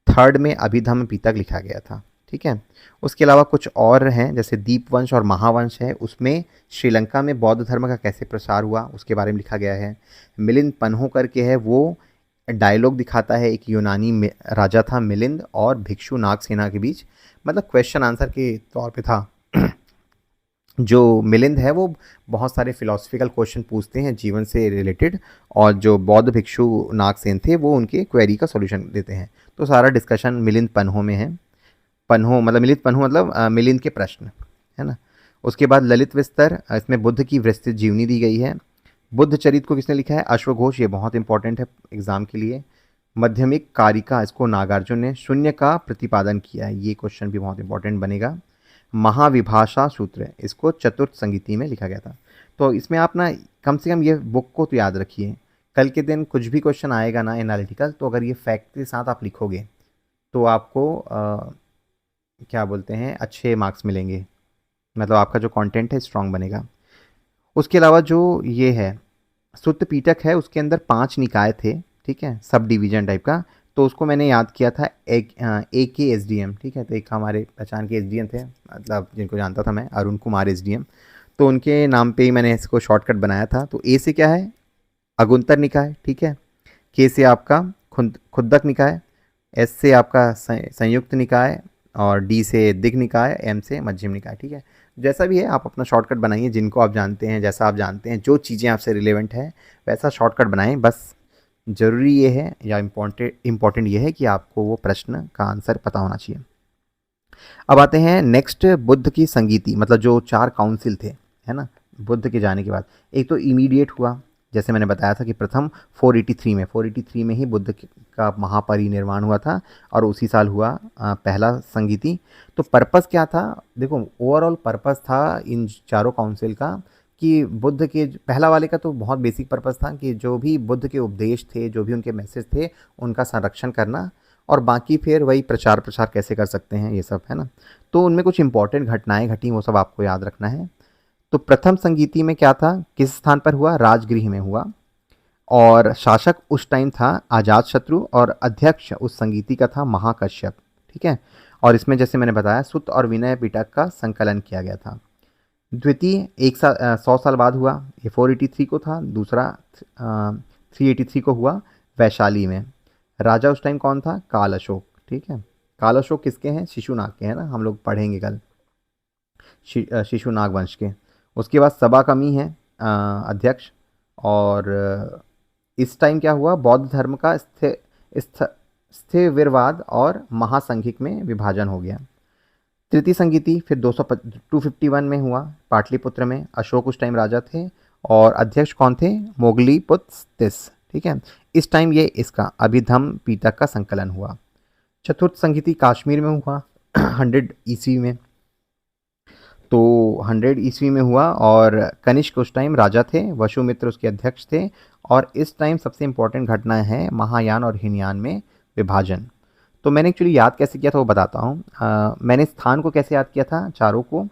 थर्ड में अभिधम्म पिटक लिखा गया था, ठीक है। उसके अलावा कुछ और हैं जैसे दीपवंश और महावंश है, उसमें श्रीलंका में बौद्ध धर्म का कैसे प्रसार हुआ उसके बारे में लिखा गया है। मिलिंद पन्हो करके है, वो डायलॉग दिखाता है, एक यूनानी राजा था मिलिंद और भिक्षु नागसेना के बीच, मतलब क्वेश्चन आंसर के तौर पे था। जो मिलिंद है वो बहुत सारे फिलोसफिकल क्वेश्चन पूछते हैं जीवन से रिलेटेड, और जो बौद्ध भिक्षु नागसेन थे वो उनके क्वेरी का सॉल्यूशन देते हैं। तो सारा डिस्कशन मिलिंद पन्हो में है। पन्हो मतलब मिलिंद पन्हो मतलब मिलिंद के प्रश्न, है ना। उसके बाद ललित विस्तर, इसमें बुद्ध की विस्तृत जीवनी दी गई है। बुद्ध चरित को किसने लिखा है? अश्वघोष, ये बहुत इंपॉर्टेंट है एग्जाम के लिए। मध्यमिक कारिका, इसको नागार्जुन ने शून्य का प्रतिपादन किया है, ये क्वेश्चन भी बहुत इंपॉर्टेंट बनेगा। महाविभाषा सूत्र, इसको चतुर्थ संगीति में लिखा गया था। तो इसमें आप ना कम से कम ये बुक को तो याद रखिए, कल के दिन कुछ भी क्वेश्चन आएगा ना एनालिटिकल, तो अगर ये फैक्ट के साथ आप लिखोगे तो आपको क्या बोलते हैं, अच्छे मार्क्स मिलेंगे, मतलब आपका जो कंटेंट है स्ट्रांग बनेगा। उसके अलावा जो ये है सुत्त पीटक है, उसके अंदर 5 निकाय थे, ठीक है, सब डिवीजन टाइप का, तो उसको मैंने याद किया था एक के एसडीएम, ठीक है, तो एक हमारे पहचान के एसडीएम थे, मतलब जिनको जानता था मैं, अरुण कुमार एसडीएम, तो उनके नाम पे ही मैंने इसको शॉर्टकट बनाया था। तो ए से क्या है? अगुंतर निकाय, ठीक है। के से आपका खुद्दक निकाय, एस से आपका संयुक्त निकाय, और डी से दिग् निकाय, एम से मध्यम निकाय, ठीक है। जैसा भी है आप अपना शॉर्टकट बनाइए, जिनको आप जानते हैं, जैसा आप जानते हैं, जो चीज़ें आपसे रिलेवेंट है वैसा शॉर्टकट बनाएं। बस ज़रूरी ये है या इम्पोर्टेंट ये है कि आपको वो प्रश्न का आंसर पता होना चाहिए। अब आते हैं नेक्स्ट, बुद्ध की संगीति, मतलब जो 4 काउंसिल थे, है ना, बुद्ध के जाने के बाद। एक तो इमीडिएट हुआ, जैसे मैंने बताया था कि प्रथम 483 में ही बुद्ध का महापरिनिर्वाण हुआ था, और उसी साल हुआ पहला संगीति। तो पर्पस क्या था? देखो, ओवरऑल पर्पस था इन चारों काउंसिल का कि बुद्ध के पहला वाले का तो बहुत बेसिक पर्पस था कि जो भी बुद्ध के उपदेश थे, जो भी उनके मैसेज थे, उनका संरक्षण करना, और बाकी फिर वही प्रचार प्रसार कैसे कर सकते हैं, ये सब, है ना। तो उनमें कुछ इंपॉर्टेंट घटनाएं घटी, वो सब आपको याद रखना है। तो प्रथम संगीति में क्या था, किस स्थान पर हुआ? राजगृह में हुआ, और शासक उस टाइम था अजातशत्रु, और अध्यक्ष उस संगीति का था महाकश्यप, ठीक है। और इसमें जैसे मैंने बताया सुत और विनय पिटक का संकलन किया गया था। द्वितीय 100 साल बाद हुआ, ये 483 को था, दूसरा 383 को हुआ वैशाली में। राजा उस टाइम कौन था? काल अशोक, ठीक है। काल अशोक किसके हैं? शिशुनाग के, है ना, हम लोग पढ़ेंगे कल, शिशुनाग वंश के। उसके बाद सभा कमी है अध्यक्ष, और इस टाइम क्या हुआ? बौद्ध धर्म का स्थिरवाद और महासंघिक में विभाजन हो गया। तृतीय संगीति फिर 251 में हुआ पाटलिपुत्र में, अशोक उस टाइम राजा थे, और अध्यक्ष कौन थे? मोगलीपुत्तिस, ठीक है। इस टाइम ये इसका अभिधम्म पिटक का संकलन हुआ। चतुर्थ संगीति काश्मीर में हुआ 100 ईस्वी में, तो 100 ईस्वी में हुआ, और कनिष्क उस टाइम राजा थे, वसुमित्र उसके अध्यक्ष थे, और इस टाइम सबसे इम्पोर्टेंट घटना है महायान और हीनयान में विभाजन। तो मैंने एक्चुअली याद कैसे किया था वो बताता हूँ। मैंने स्थान को कैसे याद किया था चारों को?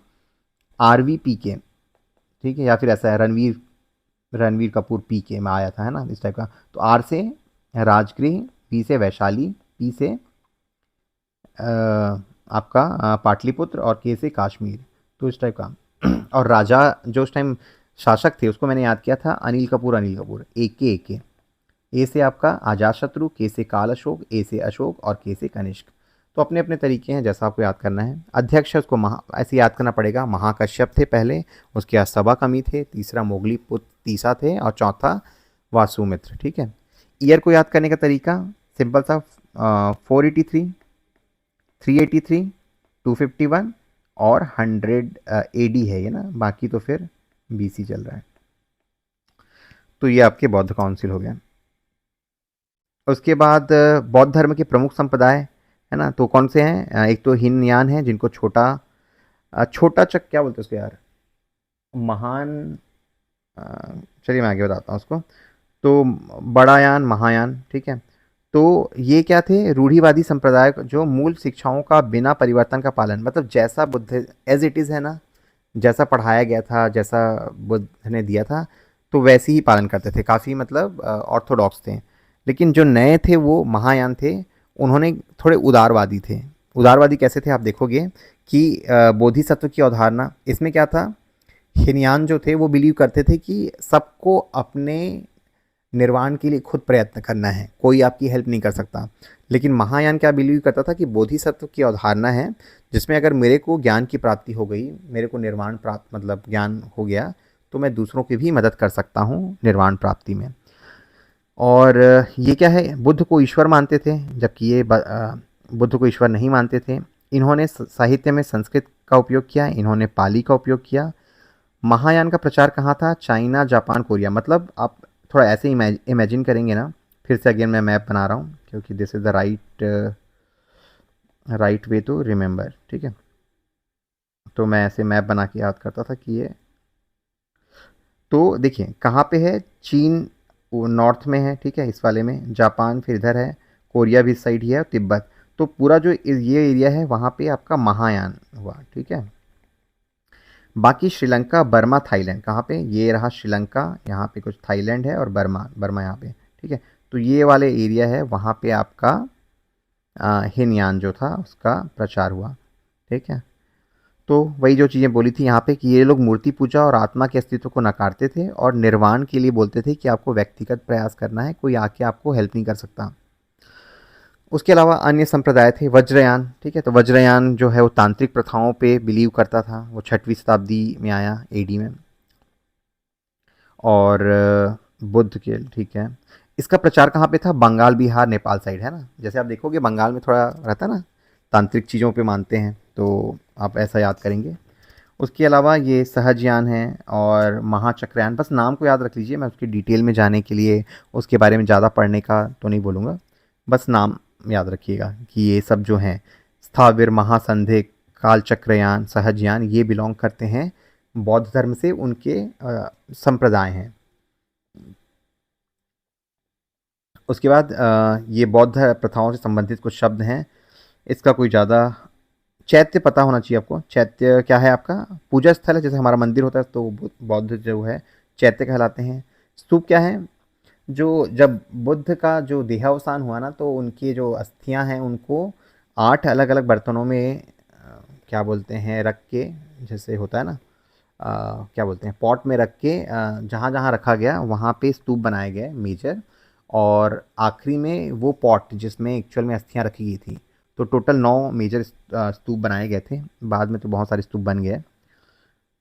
RVPK, ठीक है, या फिर ऐसा है रणवीर कपूर PK में आया था, है ना, इस टाइप का। तो R से राजगृह, V से वैशाली, P से आपका पाटलिपुत्र, और K से काश्मीर, तो इस टाइप का। और राजा जो उस टाइम शासक थे उसको मैंने याद किया था अनिल कपूर, A से आपका अजातशत्रु, K से काल अशोक, A से अशोक, और K से कनिष्क। तो अपने अपने तरीके हैं, जैसा आपको याद करना है। अध्यक्ष है उसको ऐसे याद करना पड़ेगा, महाकश्यप थे पहले, उसके बाद सभाकर्मी थे, तीसरा मोगलीपुत्र तीसा थे और चौथा वासुमित्र। ठीक है। ईयर को याद करने का तरीका सिंपल सा, 483, 383, 251 और 100 AD है ये ना, बाकी तो फिर BC चल रहा है। तो ये आपके बौद्ध काउंसिल हो गया। उसके बाद बौद्ध धर्म के प्रमुख संप्रदाय है ना, तो कौन से हैं? एक तो हीनयान है, जिनको छोटा चक क्या बोलते हैं उसको यार, महान, अ, चलिए मैं आगे बताता हूँ उसको। तो बड़ायान, महायान, ठीक है। तो ये क्या थे? रूढ़िवादी संप्रदाय जो मूल शिक्षाओं का बिना परिवर्तन का पालन, मतलब जैसा बुद्ध एज इट इज़ है ना, जैसा पढ़ाया गया था, जैसा बुद्ध ने दिया था, तो वैसे ही पालन करते थे। काफ़ी मतलब ऑर्थोडॉक्स थे। लेकिन जो नए थे वो महायान थे, उन्होंने थोड़े उदारवादी थे। उदारवादी कैसे थे आप देखोगे कि बोधिसत्व की अवधारणा, इसमें क्या था, हीनयान जो थे वो बिलीव करते थे कि सबको अपने निर्वाण के लिए खुद प्रयत्न करना है, कोई आपकी हेल्प नहीं कर सकता। लेकिन महायान क्या बिलीव करता था कि बोधिसत्व की अवधारणा है, जिसमें अगर मेरे को ज्ञान की प्राप्ति हो गई, मेरे को निर्वाण प्राप्त मतलब ज्ञान हो गया, तो मैं दूसरों की भी मदद कर सकता हूँ निर्वाण प्राप्ति में। और ये क्या है, बुद्ध को ईश्वर मानते थे, जबकि ये बुद्ध को ईश्वर नहीं मानते थे। इन्होंने साहित्य में संस्कृत का उपयोग किया, इन्होंने पाली का उपयोग किया। महायान का प्रचार कहाँ था? China, Japan, Korea. मतलब आप थोड़ा ऐसे इमेजिन करेंगे ना, फिर से अगेन मैं मैप बना रहा हूँ क्योंकि this is the right way to remember. ठीक है, तो मैं ऐसे मैप बना के याद करता था कि ये, तो देखिए कहाँ पे है, चीन नॉर्थ में है, ठीक है, इस वाले में, जापान फिर इधर है, कोरिया भी इस साइड ही है, और तिब्बत। तो पूरा जो ये एरिया है वहाँ पे आपका महायान हुआ। ठीक है। बाकी श्रीलंका, बर्मा, थाईलैंड कहाँ पे? ये रहा श्रीलंका, यहाँ पे कुछ थाईलैंड है और बर्मा, बर्मा यहाँ पे। ठीक है। तो ये वाले एरिया है, वहाँ पे आपका हीनयान जो था उसका प्रचार हुआ। ठीक है। तो वही जो चीज़ें बोली थी यहाँ पे कि ये लोग मूर्ति पूजा और आत्मा के अस्तित्व को नकारते थे और निर्वाण के लिए बोलते थे कि आपको व्यक्तिगत प्रयास करना है, कोई आके आपको हेल्प नहीं कर सकता। उसके अलावा अन्य संप्रदाय थे, वज्रयान। ठीक है। तो वज्रयान जो है वो तांत्रिक प्रथाओं पे बिलीव करता था, वो 6वीं शताब्दी में आया AD में। और बुद्ध के, ठीक है, इसका प्रचार कहाँ पे था? बंगाल, बिहार, नेपाल साइड है ना। जैसे आप देखोगे बंगाल में थोड़ा रहता है ना, तांत्रिक चीज़ों पे मानते हैं, तो आप ऐसा याद करेंगे। उसके अलावा ये सहजयान है और महाचक्रयान, बस नाम को याद रख लीजिए, मैं उसकी डिटेल में जाने के लिए, उसके बारे में ज़्यादा पढ़ने का तो नहीं बोलूँगा, बस नाम याद रखिएगा कि ये सब जो हैं, स्थाविर, महासंधि, कालचक्रयान, सहजयान, ये बिलोंग करते हैं बौद्ध धर्म से, उनके संप्रदाय हैं। उसके बाद ये बौद्ध प्रथाओं से संबंधित कुछ शब्द हैं, इसका कोई ज़्यादा, चैत्य पता होना चाहिए आपको। चैत्य क्या है? आपका पूजा स्थल है, जैसे हमारा मंदिर होता है तो बौद्ध जो है चैत्य कहलाते हैं। स्तूप क्या है? जो जब बुद्ध का जो देहावसान हुआ ना, तो उनकी जो अस्थियां हैं उनको 8 अलग अलग बर्तनों में क्या बोलते हैं रख के, जैसे होता है ना, क्या बोलते हैं, पॉट में रख के जहाँ जहाँ रखा गया वहाँ पे स्तूप बनाए गए मेजर, और आखिरी में वो पॉट जिसमें एक्चुअल में अस्थियां रखी गई थी। तो टोटल 9 मेजर स्तूप बनाए गए थे, बाद में तो बहुत सारे स्तूप बन गए।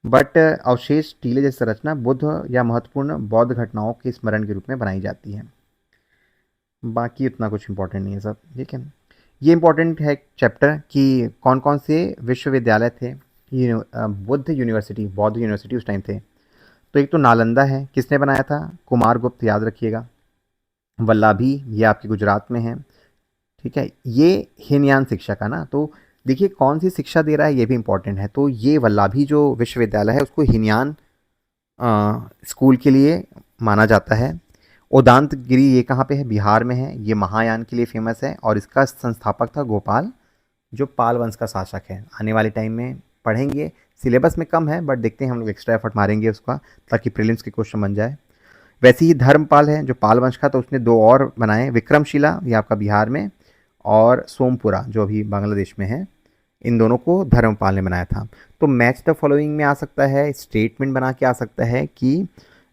बट अवशेष टीले जैसी संरचना बुद्ध या महत्वपूर्ण बौद्ध घटनाओं के स्मरण के रूप में बनाई जाती है। बाकी उतना कुछ इंपॉर्टेंट नहीं है सब। ठीक है। ये इंपॉर्टेंट है चैप्टर कि कौन कौन से विश्वविद्यालय थे, बुद्ध यूनिवर्सिटी, बौद्ध यूनिवर्सिटी उस टाइम थे। तो एक तो नालंदा है, किसने बनाया था? कुमारगुप्त, याद रखिएगा। वल्लभी, ये आपके गुजरात में है। ठीक है। ये हीनयान शिक्षा का ना, तो देखिए कौन सी शिक्षा दे रहा है ये भी इंपॉर्टेंट है। तो ये वल्लभी जो विश्वविद्यालय है उसको हीनयान स्कूल के लिए माना जाता है। उदांतगिरी ये कहाँ पे है? बिहार में है। ये महायान के लिए फेमस है और इसका संस्थापक था गोपाल, जो पाल वंश का शासक है। आने वाले टाइम में पढ़ेंगे, सिलेबस में कम है बट देखते हैं हम लोग एक्स्ट्रा एफर्ट मारेंगे उसका, ताकि प्रीलिम्स के क्वेश्चन बन जाए। वैसे ही धर्मपाल है जो पाल वंश का, तो उसने 2 और बनाए, विक्रमशिला ये आपका बिहार में, और सोमपुरा जो अभी बांग्लादेश में है। इन दोनों को धर्मपाल ने बनाया था। तो मैच द फॉलोइंग में आ सकता है, स्टेटमेंट बना के आ सकता है कि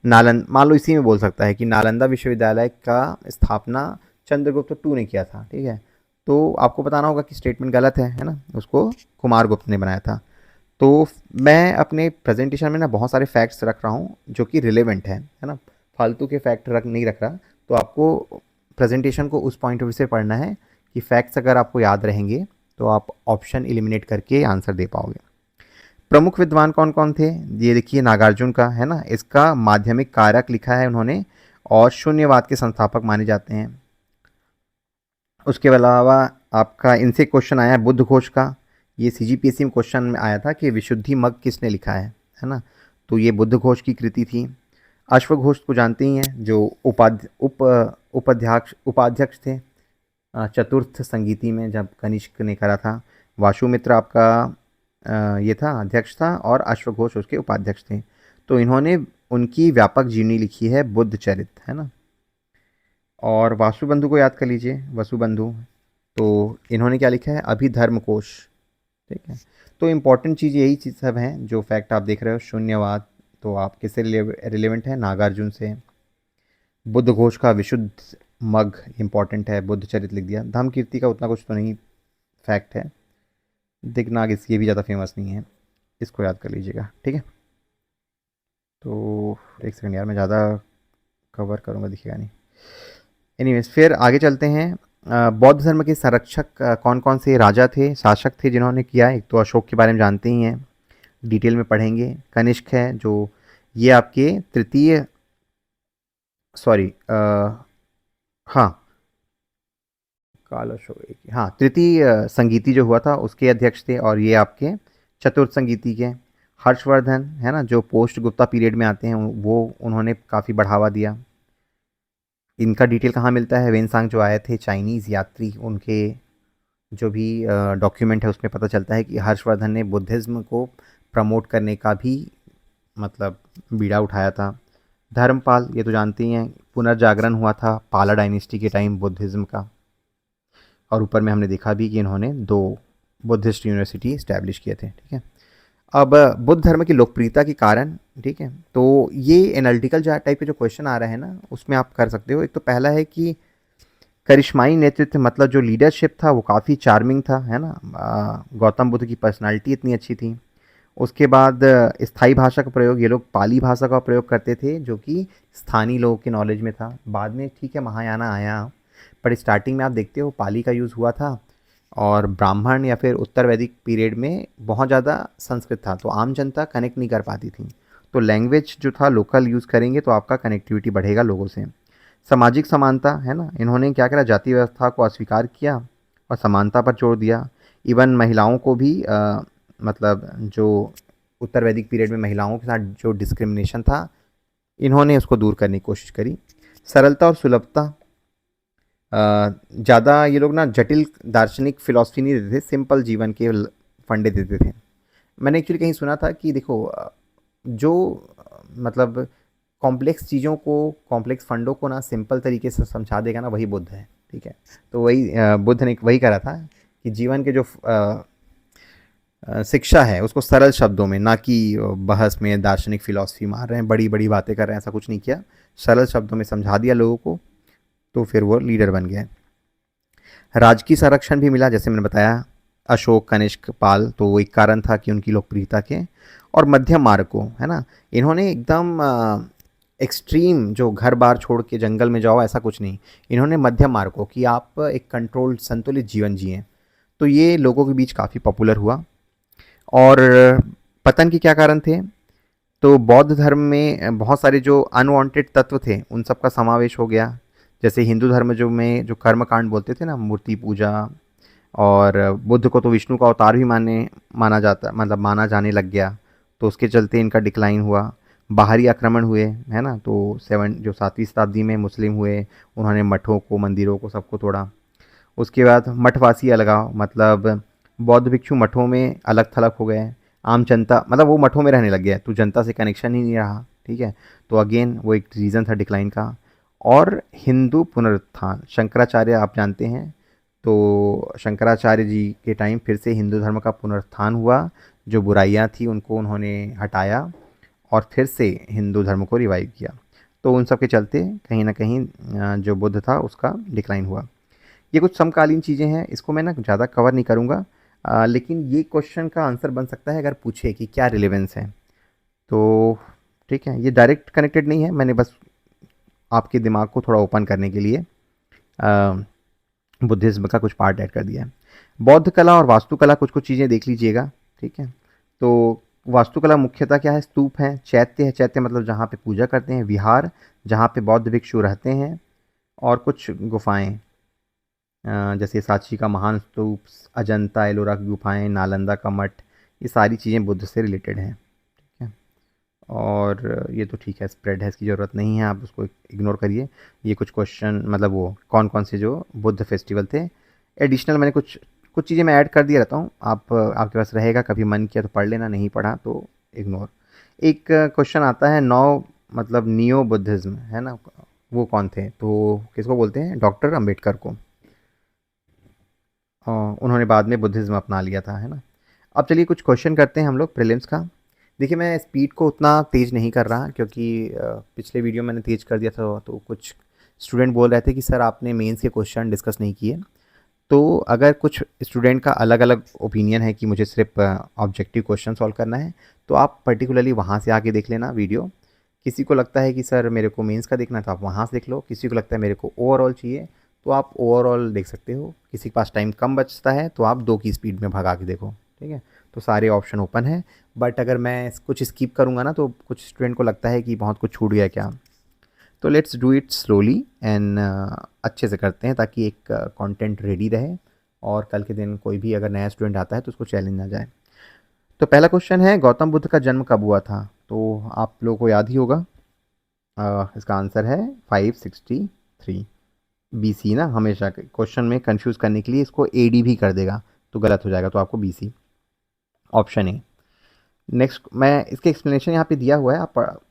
मान लो इसी में बोल सकता है कि नालंदा विश्वविद्यालय का स्थापना चंद्रगुप्त II ने किया था। ठीक है। तो आपको बताना होगा कि स्टेटमेंट गलत है ना, उसको कुमारगुप्त ने बनाया था। तो मैं अपने प्रेजेंटेशन में ना बहुत सारे फैक्ट्स रख रहा हूँ जो कि रिलेवेंट है ना, फालतू के फैक्ट नहीं रख रहा। तो आपको प्रेजेंटेशन को उस पॉइंट ऑफ व्यू से पढ़ना है कि फैक्ट्स अगर आपको याद रहेंगे तो आप ऑप्शन एलिमिनेट करके आंसर दे पाओगे। प्रमुख विद्वान कौन कौन थे, ये देखिए नागार्जुन का है ना, इसका माध्यमिक कारक लिखा है उन्होंने और शून्यवाद के संस्थापक माने जाते हैं। उसके अलावा आपका इनसे क्वेश्चन आया है बुद्ध घोष का, ये सीजीपीएससी में क्वेश्चन में आया था कि विशुद्धि मग किसने लिखा है ना, तो ये बुद्ध घोष की कृति थी। अश्वघोष को जानते ही हैं, जो उपाध्यक्ष थे चतुर्थ संगीति में जब कनिष्क ने करा था। वासुमित्र आपका ये था अध्यक्ष था और अश्वघोष उसके उपाध्यक्ष थे। तो इन्होंने उनकी व्यापक जीवनी लिखी है बुद्ध चरित, है ना। और वासुबंधु को याद कर लीजिए, वसुबंधु, तो इन्होंने क्या लिखा है, अभिधर्म कोश, ठीक है। तो इम्पॉर्टेंट चीज़ यही चीज़ सब हैं जो फैक्ट आप देख रहे हो। शून्यवाद तो आप किससे रिलेवेंट है, नागार्जुन से। बुद्ध घोष का विशुद्ध मग इम्पॉर्टेंट है, बुद्ध चरित लिख दिया। धम्म कीर्ति का उतना कुछ तो नहीं फैक्ट है। दिग्नाग इसकी भी ज़्यादा फेमस नहीं है, इसको याद कर लीजिएगा, ठीक है। तो एक सेकंड यार, मैं ज़्यादा कवर करूँगा दिखेगा नहीं। एनीवेज, फिर आगे चलते हैं। बौद्ध धर्म के संरक्षक कौन कौन से राजा थे, शासक थे जिन्होंने किया। एक तो अशोक के बारे में जानते ही हैं, डिटेल में पढ़ेंगे। कनिष्क है जो ये आपके तृतीय, सॉरी हाँ काल अशोक, हाँ तृतीय संगीति जो हुआ था उसके अध्यक्ष थे, और ये आपके चतुर्थ संगीति के। हर्षवर्धन है ना, जो पोस्ट गुप्ता पीरियड में आते हैं, वो उन्होंने काफ़ी बढ़ावा दिया। इनका डिटेल कहाँ मिलता है, वेनसांग जो आए थे चाइनीज़ यात्री, उनके जो भी डॉक्यूमेंट है उसमें पता चलता है कि हर्षवर्धन ने बुद्धिज़्म को प्रमोट करने का भी मतलब बीड़ा उठाया था। धर्मपाल, ये तो जानते ही हैं, पुनर्जागरण हुआ था पाला डायनेस्टी के टाइम बुद्धिज़्म का। और ऊपर में हमने देखा भी कि इन्होंने 2 बुद्धिस्ट यूनिवर्सिटी इस्टेब्लिश किए थे, ठीक है। अब बुद्ध धर्म की लोकप्रियता के कारण, ठीक है, तो ये एनालिटिकल टाइप के जो क्वेश्चन आ रहे हैं ना, उसमें आप कर सकते हो। एक तो पहला है कि करिश्माई नेतृत्व, मतलब जो लीडरशिप था वो काफ़ी चार्मिंग था, है ना। गौतम बुद्ध की पर्सनालिटी इतनी अच्छी थी। उसके बाद स्थायी भाषा का प्रयोग, ये लोग पाली भाषा का प्रयोग करते थे जो कि स्थानीय लोगों के नॉलेज में था। बाद में ठीक है महायाना आया, पर स्टार्टिंग में आप देखते हो पाली का यूज़ हुआ था, और ब्राह्मण या फिर उत्तर वैदिक पीरियड में बहुत ज़्यादा संस्कृत था, तो आम जनता कनेक्ट नहीं कर पाती थी। तो लैंग्वेज जो था लोकल यूज़ करेंगे तो आपका कनेक्टिविटी बढ़ेगा लोगों से। सामाजिक समानता, है ना, इन्होंने क्या करा, जाति व्यवस्था को अस्वीकार किया और समानता पर जोर दिया। इवन महिलाओं को भी मतलब जो उत्तर वैदिक पीरियड में महिलाओं के साथ जो डिस्क्रिमिनेशन था, इन्होंने उसको दूर करने की कोशिश करी। सरलता और सुलभता, ज़्यादा ये लोग ना जटिल दार्शनिक फिलॉसफी नहीं देते थे, सिंपल जीवन के फंडे देते थे। मैंने एक्चुअली कहीं सुना था कि देखो जो मतलब कॉम्प्लेक्स चीज़ों को, कॉम्प्लेक्स फंडों को ना सिंपल तरीके से समझा देगा ना, वही बुद्ध है, ठीक है। तो वही बुद्ध ने वही करा था कि जीवन के जो शिक्षा है उसको सरल शब्दों में, ना कि बहस में दार्शनिक फिलॉसफी मार रहे हैं, बड़ी बड़ी बातें कर रहे हैं, ऐसा कुछ नहीं किया। सरल शब्दों में समझा दिया लोगों को, तो फिर वो लीडर बन गए। राजकीय संरक्षण भी मिला, जैसे मैंने बताया अशोक, कनिष्क, पाल, तो वो एक कारण था कि उनकी लोकप्रियता के। और मध्यम मार्ग को, है ना, इन्होंने एकदम एक्सट्रीम जो घर बार छोड़ के जंगल में जाओ ऐसा कुछ नहीं, इन्होंने मध्यम मार्ग को कि आप एक कंट्रोल्ड संतुलित जीवन जिए, तो ये लोगों के बीच काफ़ी पॉपुलर हुआ। और पतन के क्या कारण थे, तो बौद्ध धर्म में बहुत सारे जो अनवांटेड तत्व थे उन सब का समावेश हो गया। जैसे हिंदू धर्म जो में जो कर्म कांड बोलते थे ना, मूर्ति पूजा, और बुद्ध को तो विष्णु का अवतार भी माना जाता, मतलब माना जाने लग गया, तो उसके चलते इनका डिक्लाइन हुआ। बाहरी आक्रमण हुए, है ना, तो 7वीं शताब्दी में मुस्लिम हुए, उन्होंने मठों को, मंदिरों को, सबको तोड़ा। उसके बाद मठवासी अलगाव, मतलब बौद्ध भिक्षु मठों में अलग थलग हो गए। आम जनता, मतलब वो मठों में रहने लग गया, तो जनता से कनेक्शन ही नहीं रहा, ठीक है। तो अगेन वो एक रीज़न था डिक्लाइन का। और हिंदू पुनरुत्थान, शंकराचार्य आप जानते हैं, तो शंकराचार्य जी के टाइम फिर से हिंदू धर्म का पुनरुत्थान हुआ। जो बुराइयां थी उनको उन्होंने हटाया और फिर से हिंदू धर्म को रिवाइव किया। तो उन सब के चलते कहीं ना कहीं जो बुद्ध था उसका डिक्लाइन हुआ। ये कुछ समकालीन चीज़ें हैं, इसको मैं ना ज़्यादा कवर नहीं करूँगा, लेकिन ये क्वेश्चन का आंसर बन सकता है अगर पूछे कि क्या रिलेवेंस है। तो ठीक है, ये डायरेक्ट कनेक्टेड नहीं है, मैंने बस आपके दिमाग को थोड़ा ओपन करने के लिए बुद्धिज़्म का कुछ पार्ट ऐड कर दिया है। बौद्ध कला और वास्तुकला कुछ-कुछ चीज़ें देख लीजिएगा, ठीक है? तो वास्तुकला मुख्यतः क्या है? स्तूप हैं, चैत्य है, चैत्य मतलब जहाँ पे पूजा करते हैं, विहार जहाँ पे बौद्ध भिक्षु रहते हैं, और कुछ गुफ़ाएँ, जैसे सांची का महान स्तूप, अजंता, एलोरा की गुफ़ाएँ, नालंदा का मठ, ये सारी चीज़ें बुद्ध से रिलेटेड हैं, ठीक है? और ये तो ठीक है, स्प्रेड है, इसकी ज़रूरत नहीं है, आप उसको इग्नोर करिए। ये कुछ क्वेश्चन मतलब वो कौन-कौन से जो बुद्ध फेस्टिवल थे, एडिशनल मैंने कुछ कुछ चीज़ें मैं ऐड कर दिया रहता हूँ, आप आपके पास रहेगा, कभी मन किया तो पढ़ लेना, नहीं पढ़ा तो इग्नोर। एक क्वेश्चन आता है, नौ मतलब नियो बुद्धिज़्म, है ना? वो कौन थे? तो किसको बोलते हैं? डॉक्टर अंबेडकर को। उन्होंने बाद में बुद्धिज़्म अपना लिया था, है ना? अब चलिए कुछ क्वेश्चन करते हैं हम लोग प्रीलिम्स का। देखिए मैं स्पीड को उतना तेज़ नहीं कर रहा क्योंकि पिछले वीडियो मैंने तेज़ कर दिया था, तो कुछ स्टूडेंट बोल रहे थे कि सर आपने मेंस के क्वेश्चन डिस्कस नहीं किए। तो अगर कुछ स्टूडेंट का अलग अलग ओपिनियन है कि मुझे सिर्फ ऑब्जेक्टिव क्वेश्चन सॉल्व करना है, तो आप पर्टिकुलरली वहाँ से आके देख लेना वीडियो। किसी को लगता है कि सर मेरे को मेंस का देखना है तो आप वहाँ से देख लो, किसी को लगता है मेरे को ओवरऑल चाहिए तो आप ओवरऑल देख सकते हो, किसी के पास टाइम कम बचता है तो आप 2 की स्पीड में भगा के देखो, ठीक है? तो सारे ऑप्शन ओपन है, बट अगर मैं कुछ स्किप करूँगा ना तो कुछ स्टूडेंट को लगता है कि बहुत कुछ छूट गया क्या। तो let's do it slowly and अच्छे से करते हैं ताकि एक कंटेंट रेडी रहे और कल के दिन कोई भी अगर नया स्टूडेंट आता है तो उसको चैलेंज ना जाए। तो पहला क्वेश्चन है, गौतम बुद्ध का जन्म कब हुआ था? तो आप लोगों को याद ही होगा, इसका आंसर है 563 बीसी ना। हमेशा क्वेश्चन में कंफ्यूज करने के लिए इसको एडी भी कर देगा तो गलत हो जाएगा, तो आपको बीसी ऑप्शन ए। नेक्स्ट मैं इसके एक्सप्लेनेशन यहाँ पे दिया हुआ है,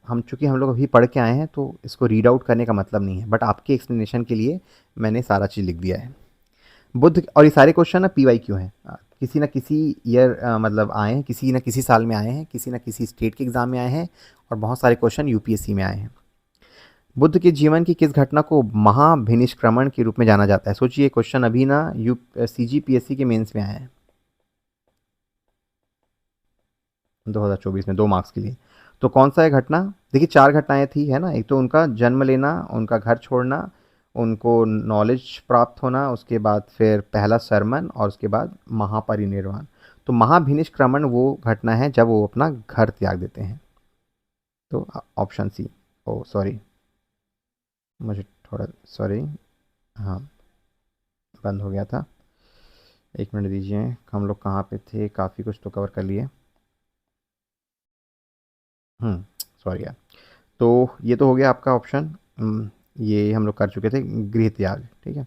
हम चूँकि हम लोग अभी पढ़ के आए हैं तो इसको रीड आउट करने का मतलब नहीं है, बट आपके एक्सप्लेनेशन के लिए मैंने सारा चीज़ लिख दिया है। बुद्ध और ये सारे क्वेश्चन ना पी वाई क्यू हैं, किसी न किसी ईयर मतलब आए हैं, किसी न किसी साल में आए हैं, किसी न किसी स्टेट के एग्ज़ाम में आए हैं, और बहुत सारे क्वेश्चन यूपीएससी में आए हैं। बुद्ध के जीवन की किस घटना को महाभिनिष्क्रमण के रूप में जाना जाता है? सोचिए, क्वेश्चन अभी ना सीजीपीएससी के मेंस में आया है 2024 में, 2 मार्क्स के लिए। तो कौन सा है घटना? देखिए 4 घटनाएं थी, है ना? एक तो उनका जन्म लेना, उनका घर छोड़ना, उनको नॉलेज प्राप्त होना, उसके बाद फिर पहला सरमन, और उसके बाद महापरिनिर्वाण। तो महाभिनिष्क्रमण वो घटना है जब वो अपना घर त्याग देते हैं। तो ऑप्शन सी। ओ सॉरी, मुझे थोड़ा सॉरी, हाँ बंद हो गया था, 1 मिनट दीजिए। हम लोग कहाँ पे थे? काफ़ी कुछ तो कवर कर लिए। सॉरी यार। तो ये तो हो गया आपका ऑप्शन, ये हम लोग कर चुके थे, गृह त्याग, ठीक है।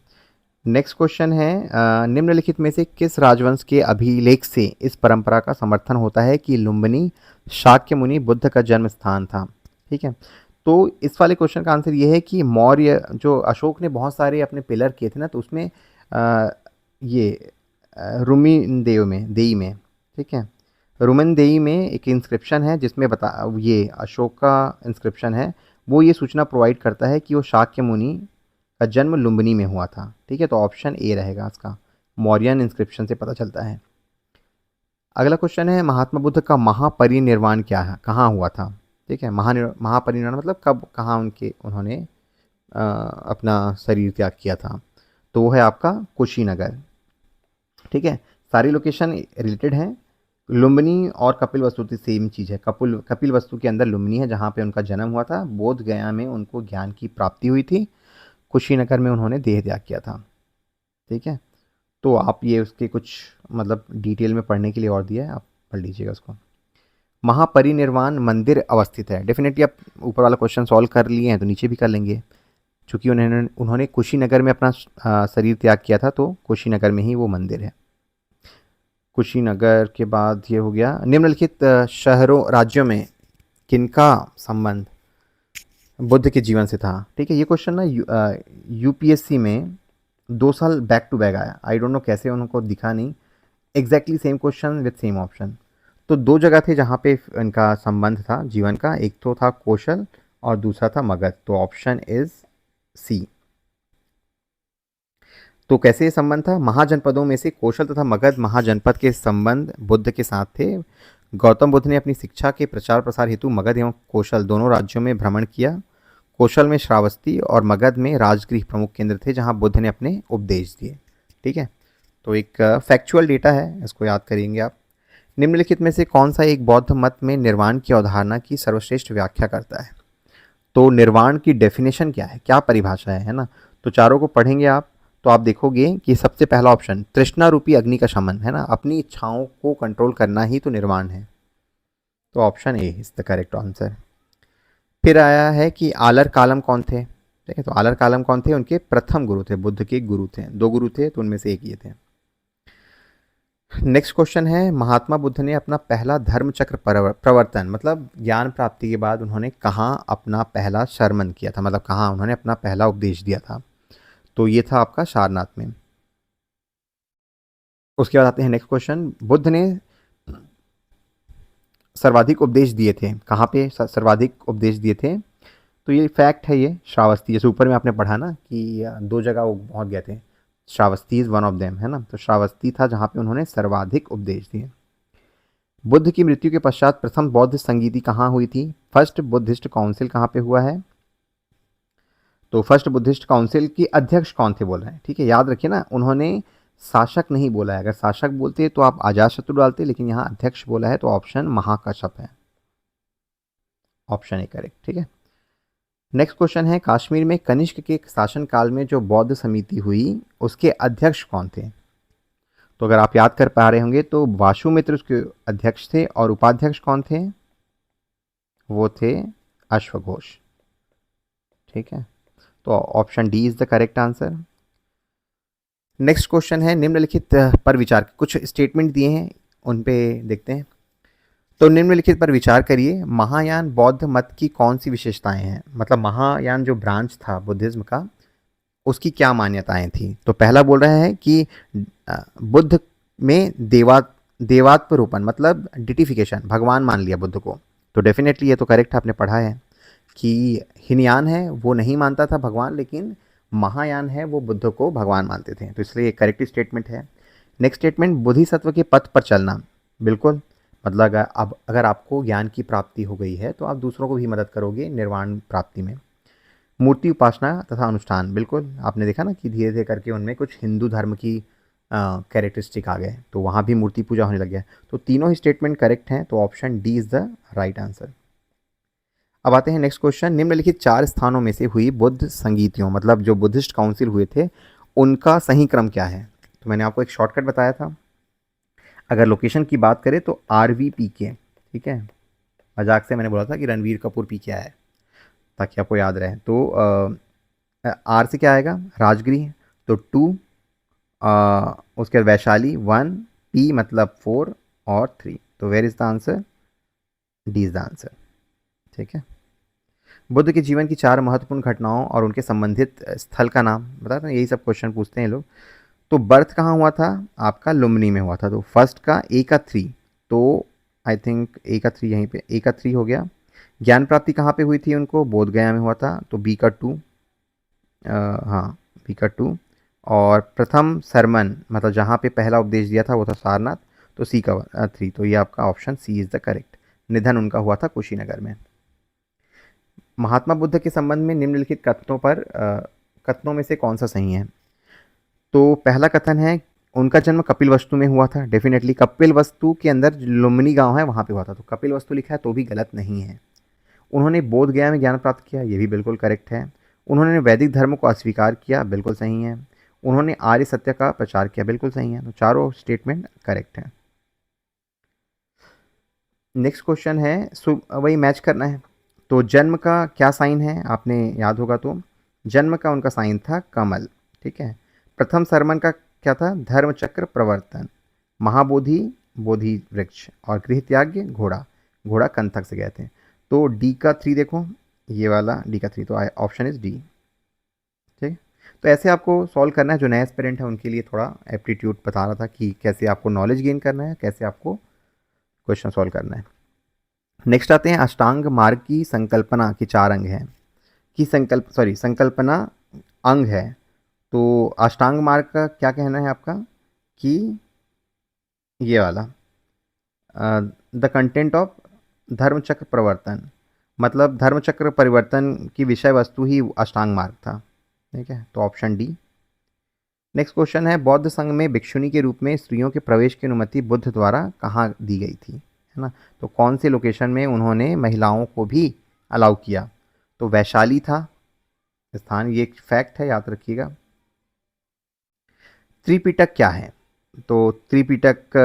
नेक्स्ट क्वेश्चन है, निम्नलिखित में से किस राजवंश के अभिलेख से इस परंपरा का समर्थन होता है कि लुम्बिनी शाक्य मुनि बुद्ध का जन्म स्थान था? ठीक है, तो इस वाले क्वेश्चन का आंसर ये है कि मौर्य जो अशोक ने बहुत सारे अपने पिलर किए थे ना, तो उसमें ये रुमिन देव में देई में, ठीक है, रुमन देई में एक इंस्क्रिप्शन है जिसमें बता, ये अशोक का इंस्क्रिप्शन है, वो ये सूचना प्रोवाइड करता है कि वो शाक्य मुनि का जन्म लुम्बिनी में हुआ था, ठीक है। तो ऑप्शन ए रहेगा इसका, मौर्यन इंस्क्रिप्शन से पता चलता है। अगला क्वेश्चन है, महात्मा बुद्ध का महापरिनिर्वाण क्या है, कहाँ हुआ था? ठीक है, महापरिनिर्वाण मतलब कब, कहाँ उन्होंने अपना शरीर त्याग किया था? तो वो है आपका कुशीनगर, ठीक है। सारी लोकेशन रिलेटेड हैं। लुम्बिनी और कपिल वस्तु की सेम चीज़ है, कपिल वस्तु के अंदर लुम्बिनी है जहाँ पे उनका जन्म हुआ था। बोध गया में उनको ज्ञान की प्राप्ति हुई थी, कुशीनगर में उन्होंने देह त्याग किया था, ठीक है। तो आप ये उसके कुछ मतलब डिटेल में पढ़ने के लिए और दिया है, आप पढ़ लीजिएगा उसको। महापरिनिर्वाण मंदिर अवस्थित है, डेफिनेटली आप ऊपर वाला क्वेश्चन सॉल्व कर लिए हैं तो नीचे भी कर लेंगे, चूँकि उन्होंने कुशीनगर में अपना शरीर त्याग किया था, तो कुशीनगर में ही वो मंदिर है। कुशीनगर के बाद ये हो गया, निम्नलिखित शहरों राज्यों में किनका संबंध बुद्ध के जीवन से था? ठीक है, ये क्वेश्चन ना यूपीएससी में 2 साल बैक टू बैक आया, आई डोंट नो कैसे उनको दिखा नहीं, exactly same question with same option. तो 2 जगह थे जहाँ पे इनका संबंध था जीवन का, एक तो था कौशल और दूसरा था मगध, तो ऑप्शन इज सी। तो कैसे ये संबंध था? महाजनपदों में से कौशल तथा मगध महाजनपद के संबंध बुद्ध के साथ थे। गौतम बुद्ध ने अपनी शिक्षा के प्रचार प्रसार हेतु मगध एवं कौशल दोनों राज्यों में भ्रमण किया। कौशल में श्रावस्ती और मगध में राजगृह प्रमुख केंद्र थे जहां बुद्ध ने अपने उपदेश दिए। ठीक है, तो एक फैक्चुअल डेटा है, इसको याद करेंगे आप। निम्नलिखित में से कौन सा एक बौद्ध मत में निर्वाण की अवधारणा की सर्वश्रेष्ठ व्याख्या करता है? तो निर्वाण की डेफिनेशन क्या है, क्या परिभाषा है ना? तो चारों को पढ़ेंगे आप तो आप देखोगे कि सबसे पहला ऑप्शन तृष्णा रूपी अग्नि का शमन है ना, अपनी इच्छाओं को कंट्रोल करना ही तो निर्वाण है। तो option A is the correct answer. फिर आया है कि आलर कालम कौन थे? ठीक है, तो आलर कालम कौन थे? उनके प्रथम गुरु थे, बुद्ध के गुरु थे, दो गुरु थे तो उनमें से एक ये थे। नेक्स्ट क्वेश्चन है, महात्मा बुद्ध ने अपना पहला धर्म चक्र प्रवर्तन मतलब ज्ञान प्राप्ति के बाद उन्होंने कहाँ अपना पहला शर्मन किया था, मतलब कहाँ उन्होंने अपना पहला उपदेश दिया था? तो ये था आपका सारनाथ में। उसके बाद आते हैं नेक्स्ट क्वेश्चन, बुद्ध ने सर्वाधिक उपदेश दिए थे, कहाँ पे सर्वाधिक उपदेश दिए थे? तो ये फैक्ट है, ये श्रावस्ती, जैसे ऊपर में आपने पढ़ा ना कि दो जगह वो पहुँच गए थे, Shravasti is one of them, है ना? तो श्रावस्ती था जहाँ पे उन्होंने सर्वाधिक उपदेश दिए। बुद्ध की मृत्यु के पश्चात प्रथम बौद्ध संगीति कहाँ हुई थी? फर्स्ट बुद्धिस्ट काउंसिल कहाँ पे हुआ है? तो फर्स्ट बुद्धिस्ट काउंसिल की अध्यक्ष कौन थे बोल रहे हैं, ठीक है, याद रखिए ना, उन्होंने शासक नहीं बोला है। अगर शासक बोलते तो आप अजातशत्रु डालते, लेकिन यहाँ अध्यक्ष बोला है तो ऑप्शन महाकश्यप है, ऑप्शन ए करेक्ट। ठीक है, नेक्स्ट क्वेश्चन है, कश्मीर में कनिष्क के शासन काल में जो बौद्ध समिति हुई उसके अध्यक्ष कौन थे? तो अगर आप याद कर पा रहे होंगे तो वासुमित्र उसके अध्यक्ष थे और उपाध्यक्ष कौन थे? वो थे अश्वघोष। ठीक है, तो option D is the correct answer. Next question है, निम्नलिखित पर विचार, कुछ स्टेटमेंट दिए हैं उन पे देखते हैं। तो निम्नलिखित पर विचार करिए, महायान बौद्ध मत की कौन सी विशेषताएं हैं? मतलब महायान जो ब्रांच था बुद्धिज्म का, उसकी क्या मान्यताएं थी? तो पहला बोल रहा है कि बुद्ध में देवात्मरूपण मतलब डिटिफिकेशन, भगवान मान लिया बुद्ध को। तो डेफिनेटली ये तो करेक्ट आपने पढ़ा है कि हिनयान है वो नहीं मानता था भगवान, लेकिन महायान है वो बुद्ध को भगवान मानते थे, तो इसलिए करेक्ट स्टेटमेंट है। नेक्स्ट स्टेटमेंट, बोधिसत्व के पथ पर चलना, बिल्कुल, मतलब अगर आपको ज्ञान की प्राप्ति हो गई है तो आप दूसरों को भी मदद करोगे निर्वाण प्राप्ति में। मूर्ति उपासना तथा अनुष्ठान, बिल्कुल आपने देखा ना कि धीरे धीरे करके उनमें कुछ हिंदू धर्म की कैरेक्टरिस्टिक आ गए, तो वहाँ भी मूर्ति पूजा होने लग गया। तो तीनों ही स्टेटमेंट करेक्ट हैं, तो option D is the right answer. अब आते हैं नेक्स्ट क्वेश्चन, निम्नलिखित 4 स्थानों में से हुई बुद्ध संगीतियों मतलब जो बुद्धिस्ट काउंसिल हुए थे उनका सही क्रम क्या है? तो मैंने आपको एक शॉर्टकट बताया था। अगर लोकेशन की बात करें तो RVPK, ठीक है, मजाक से मैंने बोला था कि रणवीर कपूर पी क्या है, ताकि आपको याद रहे। तो आर से क्या आएगा? राजगृह, तो 2, उसके बाद वैशाली 1, P मतलब 4 और 3, तो where is the answer? D is the answer. ठीक है, बुद्ध के जीवन की 4 महत्वपूर्ण घटनाओं और उनके संबंधित स्थल का नाम बता दें, यही सब क्वेश्चन पूछते हैं लोग। तो बर्थ कहाँ हुआ था? आपका लुम्बिनी में हुआ था। तो फर्स्ट का A का 3, तो आई थिंक A का 3 यहीं पे, A का 3 हो गया। ज्ञान प्राप्ति कहाँ पे हुई थी उनको? बोध गया में हुआ था, तो B का 2, हाँ B का 2। और प्रथम सरमन मतलब जहाँ पे पहला उपदेश दिया था वो था सारनाथ, तो C का 3, तो ये आपका option C is the correct. निधन उनका हुआ था कुशीनगर में। महात्मा बुद्ध के संबंध में निम्नलिखित कथनों में से कौन सा सही है? तो पहला कथन है उनका जन्म कपिलवस्तु में हुआ था, डेफिनेटली कपिलवस्तु के अंदर लुम्बिनी गांव है वहाँ पे हुआ था, तो कपिलवस्तु लिखा है तो भी गलत नहीं है। उन्होंने बोध गया में ज्ञान प्राप्त किया, ये भी बिल्कुल करेक्ट है। उन्होंने वैदिक धर्म को अस्वीकार किया, बिल्कुल सही है। उन्होंने आर्य सत्य का प्रचार किया, बिल्कुल सही है। तो चारों स्टेटमेंट करेक्ट है। नेक्स्ट क्वेश्चन है, वही मैच करना है। तो जन्म का क्या साइन है? आपने याद होगा, तो जन्म का उनका साइन था कमल। ठीक है, प्रथम सरमन का क्या था? धर्म चक्र प्रवर्तन। महाबोधि बोधि वृक्ष, और गृह त्याग घोड़ा, घोड़ा कंथक से गए थे। तो डी का 3 देखो, ये वाला डी का 3, तो ऑप्शन इज डी। ठीक, तो ऐसे आपको सॉल्व करना है। जो नए एस्पिरेंट है उनके लिए थोड़ा एप्टीट्यूड बता रहा था कि कैसे आपको नॉलेज गेन करना है, कैसे आपको क्वेश्चन सॉल्व करना है। नेक्स्ट आते हैं, अष्टांग मार्ग की संकल्पना के 4 अंग हैं, की संकल्पना अंग है, तो अष्टांग मार्ग का क्या कहना है आपका कि ये वाला द कंटेंट ऑफ धर्मचक्र प्रवर्तन, मतलब धर्मचक्र परिवर्तन की विषय वस्तु ही अष्टांग मार्ग था। ठीक है, तो ऑप्शन डी। नेक्स्ट क्वेश्चन है, बौद्ध संघ में भिक्षुणी के रूप में स्त्रियों के प्रवेश की अनुमति बुद्ध द्वारा कहाँ दी गई थी, है ना? तो कौन से लोकेशन में उन्होंने महिलाओं को भी अलाउ किया? तो वैशाली था स्थान, ये एक फैक्ट है, याद रखिएगा। त्रिपिटक क्या है? तो त्रिपिटक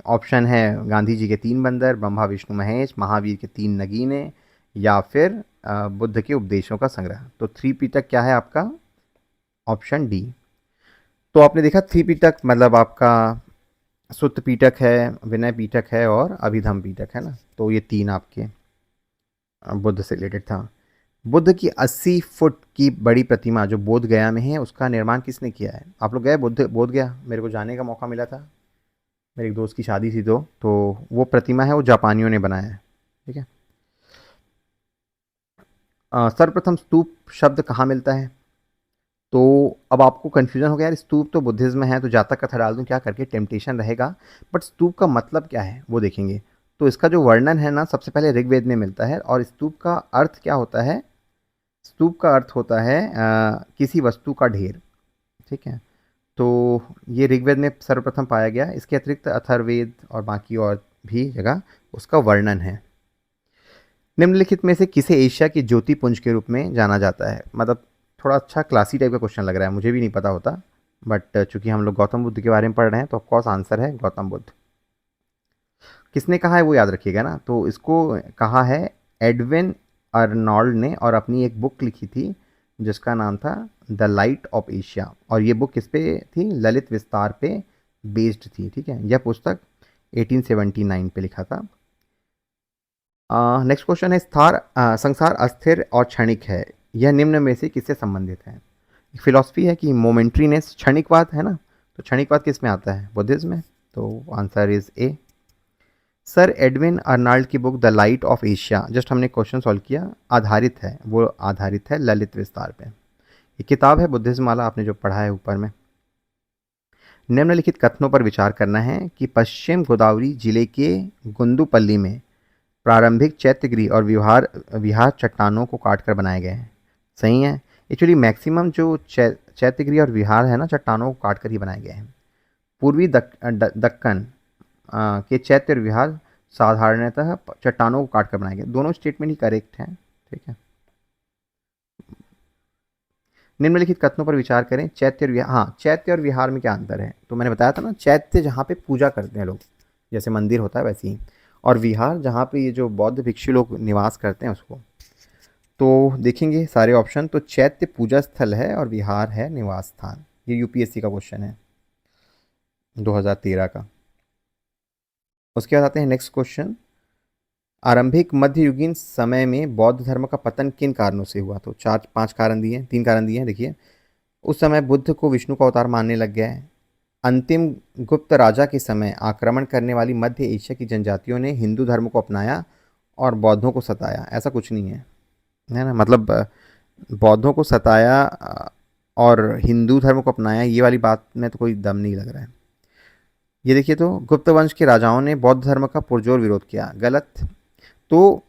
ऑप्शन है गांधी जी के 3 बंदर, ब्रह्मा विष्णु महेश, महावीर के 3 नगीने, या फिर बुद्ध के उपदेशों का संग्रह। तो त्रिपिटक क्या है आपका? Option D. तो आपने देखा त्रिपिटक मतलब आपका सुत्त पीटक है, विनय पीटक है और अभिधम पीटक, है ना? तो ये 3 आपके बुद्ध से रिलेटेड था। बुद्ध की 80 फुट की बड़ी प्रतिमा जो बोध गया में है, उसका निर्माण किसने किया है? आप लोग गए बोध गया? मेरे को जाने का मौका मिला था, मेरे एक दोस्त की शादी थी, तो वो प्रतिमा है वो जापानियों ने बनाया है। ठीक है। सर्वप्रथम स्तूप शब्द कहाँ मिलता है? तो अब आपको कन्फ्यूजन हो गया यार, स्तूप तो बुद्धिज्म में है, तो जातक कथा डाल दूं क्या करके, टेम्पटेशन रहेगा। बट स्तूप का मतलब क्या है वो देखेंगे। तो इसका जो वर्णन है ना, सबसे पहले ऋग्वेद में मिलता है। और स्तूप का अर्थ क्या होता है? स्तूप का अर्थ होता है किसी वस्तु का ढेर। ठीक है, तो ये ऋग्वेद में सर्वप्रथम पाया गया। इसके अतिरिक्त अथर्ववेद और बाकी और भी जगह उसका वर्णन है। निम्नलिखित में से किसे एशिया की ज्योति पुंज के रूप में जाना जाता है? मतलब थोड़ा अच्छा क्लासी टाइप का क्वेश्चन लग रहा है, मुझे भी नहीं पता होता, बट चूंकि हम लोग गौतम बुद्ध के बारे में पढ़ रहे हैं तो ऑफकोर्स आंसर है गौतम बुद्ध। किसने कहा है वो याद रखिएगा ना। तो इसको कहा है एडविन अर्नॉल्ड ने, और अपनी एक बुक लिखी थी जिसका नाम था द लाइट ऑफ एशिया। और ये बुक किस पे थी? ललित विस्तार पे बेस्ड थी। ठीक है, यह पुस्तक 1879 पे लिखा था। नेक्स्ट क्वेश्चन है, संसार अस्थिर और क्षणिक है, यह निम्न में से किससे संबंधित है? फिलॉसफी है कि मोमेंट्रीनेस, क्षणिकवाद, है ना? तो क्षणिकवाद किस में आता है? बुद्धिज्म में। तो answer is A. Sir Edwin Arnold की book the light of Asia, just हमने क्वेश्चन सॉल्व किया, आधारित है, वो आधारित है ललित विस्तार पे। ये किताब है बुद्धिज्म वाला, आपने जो पढ़ा है ऊपर में। निम्नलिखित कथनों पर विचार करना है कि पश्चिम गोदावरी जिले के गुंदुपल्ली में प्रारंभिक चैत्यगृह और विहार विहार चट्टानों को काटकर बनाए गए हैं। सही है। एक्चुअली मैक्सिमम जो चैत्यगृह और विहार है ना, चट्टानों को काटकर ही बनाए गए हैं। पूर्वी दक्कन के चैत्य और विहार साधारणतः चट्टानों को काटकर बनाए गए। दोनों स्टेटमेंट ही करेक्ट हैं। ठीक है। निम्नलिखित कथनों पर विचार करें। चैत्य और विहार, हाँ, चैत्य और विहार में क्या अंतर है? तो मैंने बताया था ना, चैत्य जहाँ पे पूजा करते हैं लोग, जैसे मंदिर होता है वैसे ही, और विहार जहाँ पे ये जो बौद्ध भिक्षु लोग निवास करते हैं उसको। तो देखेंगे सारे ऑप्शन, तो चैत्य पूजा स्थल है और विहार है निवास स्थान। ये यूपीएससी का क्वेश्चन है 2013 का। उसके बाद आते हैं नेक्स्ट क्वेश्चन, आरंभिक मध्ययुगीन समय में बौद्ध धर्म का पतन किन कारणों से हुआ? तो 4-5 कारण दिए हैं, 3 कारण दिए हैं। देखिए, उस समय बुद्ध को विष्णु का अवतार मानने लग गया है। अंतिम गुप्त राजा के समय आक्रमण करने वाली मध्य एशिया की जनजातियों ने हिंदू धर्म को अपनाया और बौद्धों को सताया। ऐसा कुछ नहीं है ना? मतलब बौद्धों को सताया और हिंदू धर्म को अपनाया, ये वाली बात में तो कोई दम नहीं लग रहा है। ये देखिए, तो गुप्त वंश के राजाओं ने बौद्ध धर्म का पुरजोर विरोध किया, गलत। तो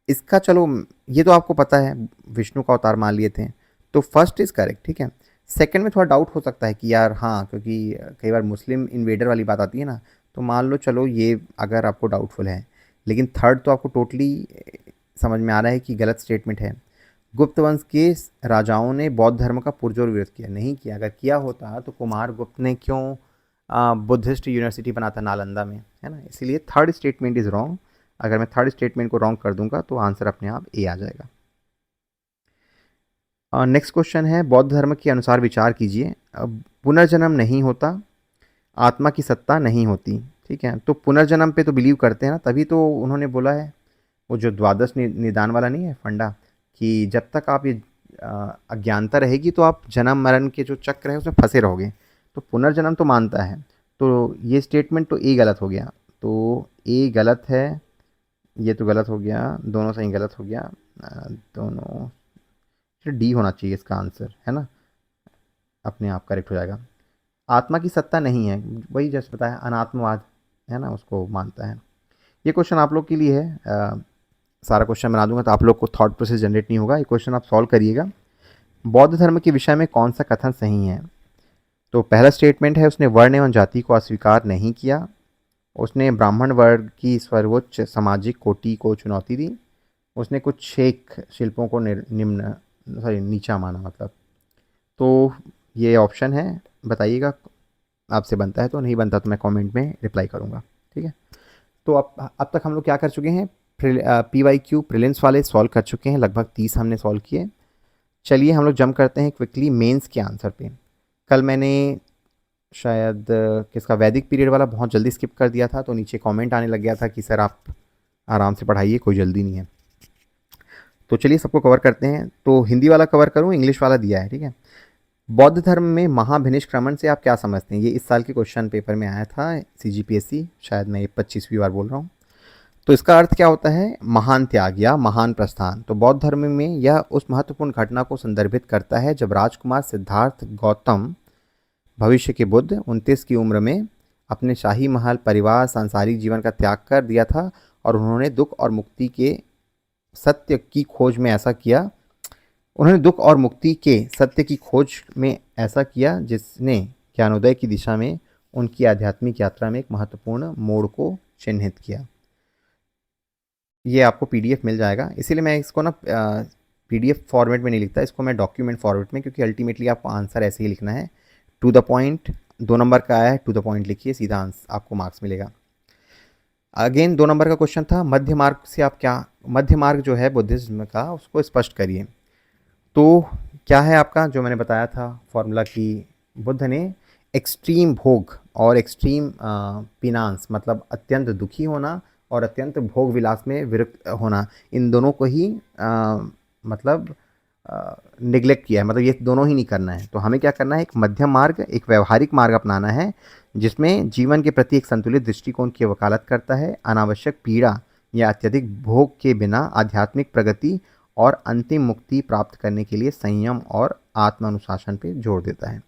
इसका चलो, ये तो आपको पता है विष्णु का अवतार मान लिए थे, तो फर्स्ट इज करेक्ट। ठीक है। सेकंड में थोड़ा डाउट हो सकता है कि यार हाँ, क्योंकि कई बार मुस्लिम इन्वेडर वाली बात आती है ना, तो मान लो चलो ये अगर आपको डाउटफुल है, लेकिन थर्ड तो आपको टोटली समझ में आ रहा है कि गलत स्टेटमेंट है। गुप्त वंश के राजाओं ने बौद्ध धर्म का पुरजोर विरोध किया, नहीं किया। अगर किया होता तो कुमार गुप्त ने क्यों बुद्धिस्ट यूनिवर्सिटी बना था नालंदा में, है ना? इसीलिए थर्ड स्टेटमेंट इज़ रॉन्ग। अगर मैं थर्ड स्टेटमेंट को रॉन्ग कर दूंगा तो आंसर अपने आप ए आ जाएगा। नेक्स्ट क्वेश्चन है, बौद्ध धर्म के अनुसार विचार कीजिए। पुनर्जन्म नहीं होता, आत्मा की सत्ता नहीं होती। ठीक है, तो पुनर्जन्म पे तो बिलीव करते हैं ना, तभी तो उन्होंने बोला है वो जो द्वादश निदान वाला नहीं है फंडा, कि जब तक आप ये अज्ञानता रहेगी तो आप जन्म मरण के जो चक्र है उसमें फंसे रहोगे। तो पुनर्जन्म तो मानता है, तो ये स्टेटमेंट तो ए गलत हो गया। तो ए गलत है, ये तो गलत हो गया, दोनों सही गलत हो गया। दोनों डी होना चाहिए इसका आंसर, है ना? अपने आप करेक्ट हो जाएगा। आत्मा की सत्ता नहीं है, वही जैसे बताया अनात्मवाद है ना, उसको मानता है। ये क्वेश्चन आप लोग के लिए है। सारा क्वेश्चन बना दूंगा तो आप लोग को थॉट प्रोसेस जनरेट नहीं होगा। ये क्वेश्चन आप सॉल्व करिएगा। बौद्ध धर्म के विषय में कौन सा कथन सही है? तो पहला स्टेटमेंट है, उसने वर्ण एवं जाति को अस्वीकार नहीं किया। उसने ब्राह्मण वर्ग की सर्वोच्च सामाजिक कोटि को चुनौती दी। उसने कुछ शेख शिल्पों को निम्न सॉरी नीचा माना मतलब। तो ये ऑप्शन है, बताइएगा आपसे बनता है तो, नहीं बनता तो मैं कमेंट में रिप्लाई करूँगा। ठीक है, तो अब तक हम लोग क्या कर चुके हैं, PYQ प्रीलिम्स वाले सॉल्व कर चुके हैं, लगभग 30 हमने सॉल्व किए। चलिए हम लोग जंप करते हैं क्विकली मेंस के आंसर पे। कल मैंने शायद किसका वैदिक पीरियड वाला बहुत जल्दी स्किप कर दिया था, तो नीचे कमेंट आने लग गया था कि सर आप आराम से पढ़ाइए, कोई जल्दी नहीं है। तो चलिए सबको कवर करते हैं। तो हिंदी वाला कवर करूँ, इंग्लिश वाला दिया है, ठीक है। बौद्ध धर्म में महाभिनिष्क्रमण से आप क्या समझते हैं? ये इस साल के क्वेश्चन पेपर में आया था, CGPSC, शायद मैं ये 25वीं बार बोल रहा हूँ। तो इसका अर्थ क्या होता है? महान त्याग या महान प्रस्थान। तो बौद्ध धर्म में यह उस महत्वपूर्ण घटना को संदर्भित करता है जब राजकुमार सिद्धार्थ गौतम, भविष्य के बुद्ध, 29 की उम्र में अपने शाही महल, परिवार, सांसारिक जीवन का त्याग कर दिया था और उन्होंने दुख और मुक्ति के सत्य की खोज में ऐसा किया। उन्होंने दुख और मुक्ति के सत्य की खोज में ऐसा किया जिसने ज्ञानोदय की दिशा में उनकी आध्यात्मिक यात्रा में एक महत्वपूर्ण मोड़ को चिन्हित किया। ये आपको PDF मिल जाएगा, इसीलिए मैं इसको ना PDF फॉर्मेट में नहीं लिखता, इसको मैं डॉक्यूमेंट फॉर्मेट में, क्योंकि अल्टीमेटली आपको आंसर ऐसे ही लिखना है, टू द पॉइंट। 2 नंबर का आया है, टू द पॉइंट लिखिए, सीधा आंसर आपको मार्क्स मिलेगा। अगेन 2 नंबर का क्वेश्चन था, मध्य मार्ग से आप क्या, मध्य मार्ग जो है बुद्धिज्म का, उसको स्पष्ट करिए। तो क्या है आपका, जो मैंने बताया था फॉर्मूला कि बुद्ध ने एक्सट्रीम भोग और एक्सट्रीम पिनांस, मतलब अत्यंत दुखी होना और अत्यंत भोग विलास में विरक्त होना, इन दोनों को ही मतलब निगलेक्ट किया है, मतलब ये दोनों ही नहीं करना है। तो हमें क्या करना है, एक मध्यम मार्ग, एक व्यवहारिक मार्ग अपनाना है जिसमें जीवन के प्रति एक संतुलित दृष्टिकोण की वकालत करता है, अनावश्यक पीड़ा या अत्यधिक भोग के बिना आध्यात्मिक प्रगति और अंतिम मुक्ति प्राप्त करने के लिए संयम और आत्मानुशासन पे जोर देता है।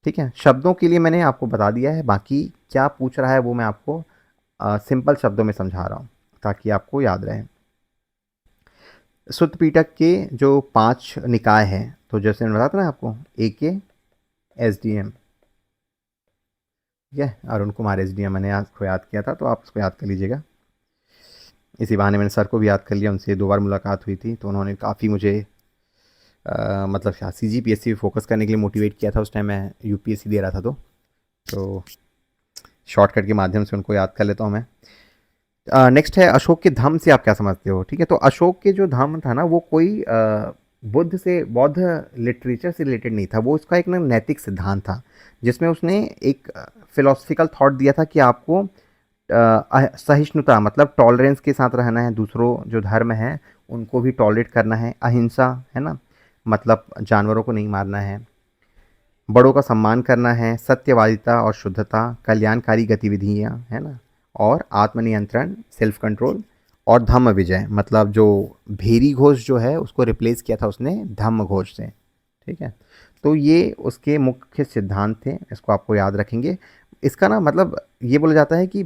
ठीक है, शब्दों के लिए मैंने आपको बता दिया है, बाकी क्या पूछ रहा है वो मैं आपको सिंपल शब्दों में समझा रहा हूँ ताकि आपको याद रहे। सुत्त पिटक के जो 5 निकाय हैं, तो जैसे मैंने बताया था ना आपको, AK SDM, ठीक है, अरुण कुमार SDM मैंने आपको याद किया था, तो आप उसको याद कर लीजिएगा। इसी बहाने मैंने सर को भी याद कर लिया, उनसे 2 बार मुलाकात हुई थी, तो उन्होंने काफ़ी मुझे मतलब CGPSC फोकस करने के लिए मोटिवेट किया था। उस टाइम मैं UPSC दे रहा था, तो शॉर्टकट के माध्यम से उनको याद कर लेता हूँ मैं। नेक्स्ट है, अशोक के धम्म से आप क्या समझते हो? ठीक है, तो अशोक के जो धम्म था ना, वो कोई बुद्ध से, बौद्ध लिटरेचर से रिलेटेड नहीं था, वो उसका एक ना नैतिक सिद्धांत था जिसमें उसने एक फिलोसफिकल थॉट दिया था कि आपको सहिष्णुता, मतलब टॉलरेंस के साथ रहना है, दूसरों जो धर्म है उनको भी टॉलरेट करना है, अहिंसा है ना, मतलब जानवरों को नहीं मारना है, बड़ों का सम्मान करना है, सत्यवादिता और शुद्धता, कल्याणकारी गतिविधियाँ है ना, और आत्मनियंत्रण, सेल्फ कंट्रोल, और धम्म विजय, मतलब जो भेरी घोष जो है उसको रिप्लेस किया था उसने धम्म घोष से। ठीक है, तो ये उसके मुख्य सिद्धांत थे, इसको आपको याद रखेंगे। इसका ना मतलब ये बोला जाता है कि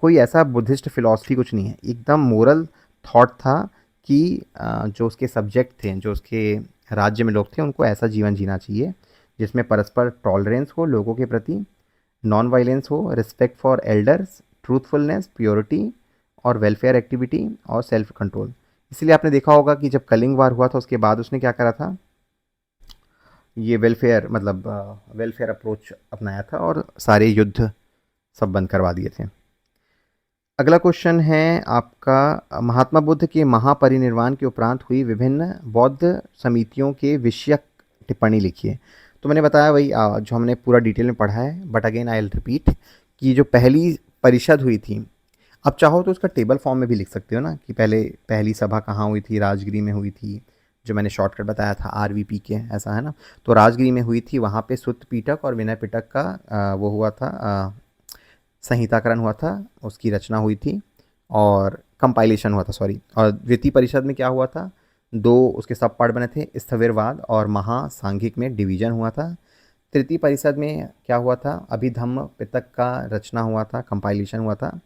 कोई ऐसा बुद्धिस्ट फिलॉसफी कुछ नहीं है, एकदम मोरल थॉट था कि जो उसके सब्जेक्ट थे, जो उसके राज्य में लोग थे, उनको ऐसा जीवन जीना चाहिए जिसमें परस्पर टॉलरेंस हो लोगों के प्रति, नॉन वायलेंस हो, respect for elders, truthfulness, purity और वेलफेयर एक्टिविटी और सेल्फ कंट्रोल। इसलिए आपने देखा होगा कि जब कलिंग वार हुआ था उसके बाद उसने क्या करा था, ये वेलफेयर, मतलब वेलफेयर अप्रोच अपनाया था और सारे युद्ध सब बंद करवा दिए थे। अगला क्वेश्चन है आपका, महात्मा बुद्ध के महापरिनिर्वाण के उपरांत हुई विभिन्न बौद्ध समितियों के विषयक टिप्पणी लिखिए। तो मैंने बताया वही जो हमने पूरा डिटेल में पढ़ा है, but again I will repeat कि जो पहली परिषद हुई थी, अब चाहो तो उसका टेबल फॉर्म में भी लिख सकते हो ना, कि पहले पहली सभा कहाँ हुई थी, राजगिरी में हुई थी, जो मैंने शॉर्टकट बताया था RVP के, ऐसा है ना। तो राजगिरी में हुई थी, वहाँ पे सुत्त पिटक और विनय पिटक का वो हुआ था, संहिताकरण हुआ था, उसकी रचना हुई थी और कंपाइलेशन हुआ था, सॉरी। और द्वितीय परिषद में क्या हुआ था, दो उसके सब पार्ट बने थे, स्थविरवाद और महासांघिक में डिवीजन हुआ था। तृतीय परिषद में क्या हुआ था, अभिधम्म पिटक का रचना हुआ था, कंपाइलेशन हुआ था।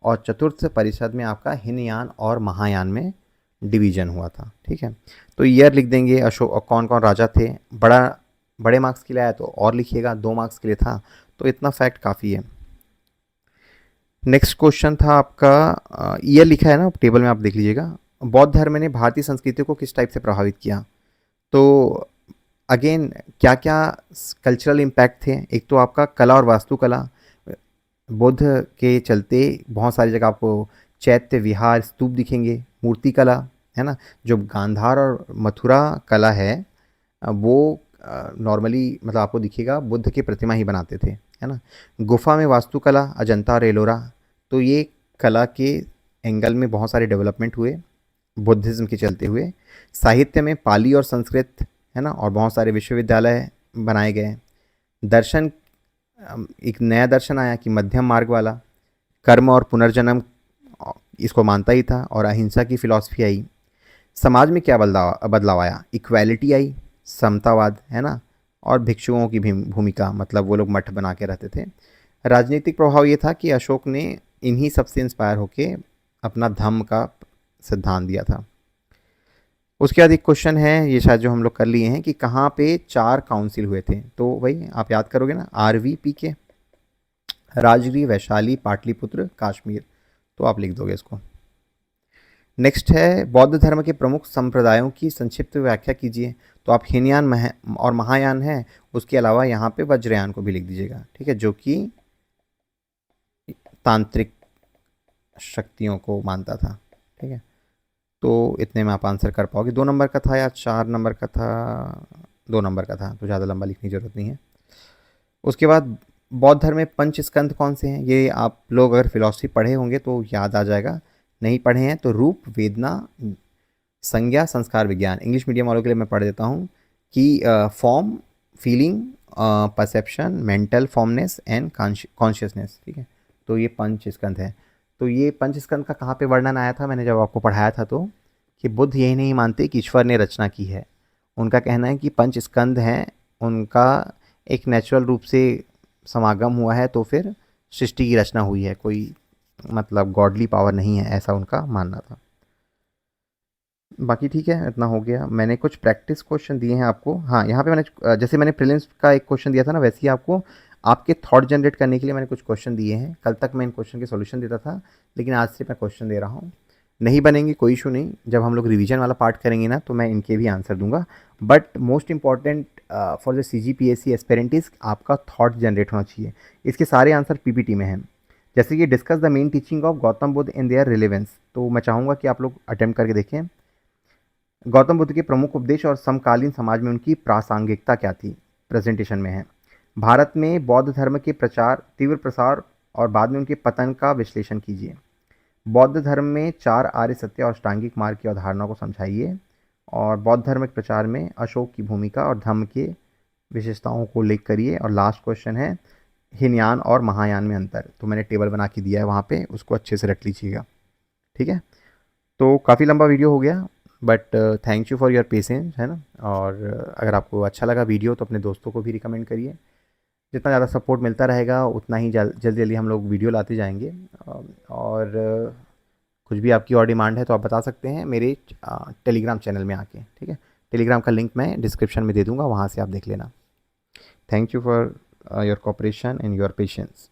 और चतुर्थ परिषद में आपका हीनयान और महायान में डिवीजन हुआ था। ठीक है, तो ईयर लिख देंगे, अशोक कौन कौन राजा थे। बड़े मार्क्स के लिए आया तो और लिखिएगा, 2 मार्क्स के लिए था तो इतना फैक्ट काफ़ी है। नेक्स्ट क्वेश्चन था आपका, ईयर लिखा है ना टेबल में, आप देख लीजिएगा। बौद्ध धर्म ने भारतीय संस्कृति को किस टाइप से प्रभावित किया। तो अगेन क्या क्या कल्चरल इम्पैक्ट थे, एक तो आपका कला और वास्तुकला, बुद्ध के चलते बहुत सारी जगह आपको चैत्य विहार स्तूप दिखेंगे, मूर्ति कला है ना, जो गांधार और मथुरा कला है वो नॉर्मली मतलब आपको दिखेगा बुद्ध की प्रतिमा ही बनाते थे, है ना। गुफा में वास्तुकला, अजंता और एलोरा, तो ये कला के एंगल में बहुत सारे डेवलपमेंट हुए बुद्धिज़्म के चलते हुए। साहित्य में पाली और संस्कृत, है ना, और बहुत सारे विश्वविद्यालय बनाए गए। दर्शन, एक नया दर्शन आया कि मध्यम मार्ग वाला, कर्म और पुनर्जन्म इसको मानता ही था, और अहिंसा की फिलॉसफी आई। समाज में क्या बदलाव आया, इक्वालिटी आई, समतावाद, है ना, और भिक्षुओं की भूमिका, मतलब वो लोग मठ बना के रहते थे। राजनीतिक प्रभाव ये था कि अशोक ने इन्हीं सबसे इंस्पायर होके अपना धम्म का सिद्धांत दिया था। उसके बाद एक क्वेश्चन है, ये शायद जो हम लोग कर लिए हैं, कि कहाँ पे 4 काउंसिल हुए थे। तो वही आप याद करोगे ना, RVP के, राजगीर, वैशाली, पाटलिपुत्र, कश्मीर, तो आप लिख दोगे इसको। नेक्स्ट है, बौद्ध धर्म के प्रमुख संप्रदायों की संक्षिप्त व्याख्या कीजिए। तो आप हीनयान और महायान है, उसके अलावा यहाँ पे वज्रयान को भी लिख दीजिएगा। ठीक है, जो कि तांत्रिक शक्तियों को मानता था। ठीक है, तो इतने में आप आंसर कर पाओगे। 2 नंबर का था या 4 नंबर का था, 2 नंबर का था, तो ज़्यादा लंबा लिखने की ज़रूरत नहीं है। उसके बाद बौद्ध धर्म में पंच स्कंद कौन से हैं, ये आप लोग अगर फिलॉसफी पढ़े होंगे तो याद आ जाएगा, नहीं पढ़े हैं तो रूप, वेदना, संज्ञा, संस्कार, विज्ञान। इंग्लिश मीडियम वालों के लिए मैं पढ़ देता हूँ कि form, feeling, perception, mental फॉर्मनेस and consciousness. ठीक है, तो ये पंच स्कंद है। तो ये पंच स्कंद का कहाँ पे वर्णन आया था, मैंने जब आपको पढ़ाया था, तो कि बुद्ध यही नहीं मानते कि ईश्वर ने रचना की है। उनका कहना है कि पंच स्कंद हैं, उनका एक नेचुरल रूप से समागम हुआ है, तो फिर सृष्टि की रचना हुई है, कोई मतलब गॉडली पावर नहीं है, ऐसा उनका मानना था। बाकी ठीक है, इतना हो गया। मैंने कुछ प्रैक्टिस क्वेश्चन दिए हैं आपको। हाँ, यहाँ पे मैंने जैसे मैंने प्रीलिम्स का एक क्वेश्चन दिया था ना, वैसे ही आपको आपके थॉट जनरेट करने के लिए मैंने कुछ क्वेश्चन दिए हैं। कल तक मैं इन क्वेश्चन के सॉल्यूशन देता था, लेकिन आज से मैं क्वेश्चन दे रहा हूँ। नहीं बनेंगे कोई इशू नहीं, जब हम लोग रिवीजन वाला पार्ट करेंगे ना, तो मैं इनके भी आंसर दूंगा। But most important for the CGPSC एस्पेरेंटिस, आपका थॉट जनरेट होना चाहिए। इसके सारे आंसर PPT में हैं। जैसे कि discuss the main teaching of Gautam Buddha in their relevance, तो मैं चाहूँगा कि आप लोग अटेम्प्ट करके देखें। गौतम बुद्ध के प्रमुख उपदेश और समकालीन समाज में उनकी प्रासंगिकता क्या थी, प्रेजेंटेशन में है। भारत में बौद्ध धर्म के प्रचार, तीव्र प्रसार और बाद में उनके पतन का विश्लेषण कीजिए। बौद्ध धर्म में 4 आर्य सत्य और अष्टांगिक मार्ग की अवधारणा को समझाइए। और बौद्ध धर्म के प्रचार में अशोक की भूमिका और धम्म के विशेषताओं को उल्लेख करिए। और लास्ट क्वेश्चन है, हीनयान और महायान में अंतर, तो मैंने टेबल बना के दिया है वहाँ पे, उसको अच्छे से रख लीजिएगा। ठीक है, तो काफ़ी लंबा वीडियो हो गया, but thank you for your patience, है ना। और अगर आपको अच्छा लगा वीडियो तो अपने दोस्तों को भी रिकमेंड करिए। जितना ज़्यादा सपोर्ट मिलता रहेगा उतना ही जल्दी जल्दी हम लोग वीडियो लाते जाएंगे। और कुछ भी आपकी और डिमांड है तो आप बता सकते हैं मेरे टेलीग्राम चैनल में आके। ठीक है, टेलीग्राम का लिंक मैं डिस्क्रिप्शन में दे दूँगा, वहाँ से आप देख लेना। Thank you for your cooperation and your patience.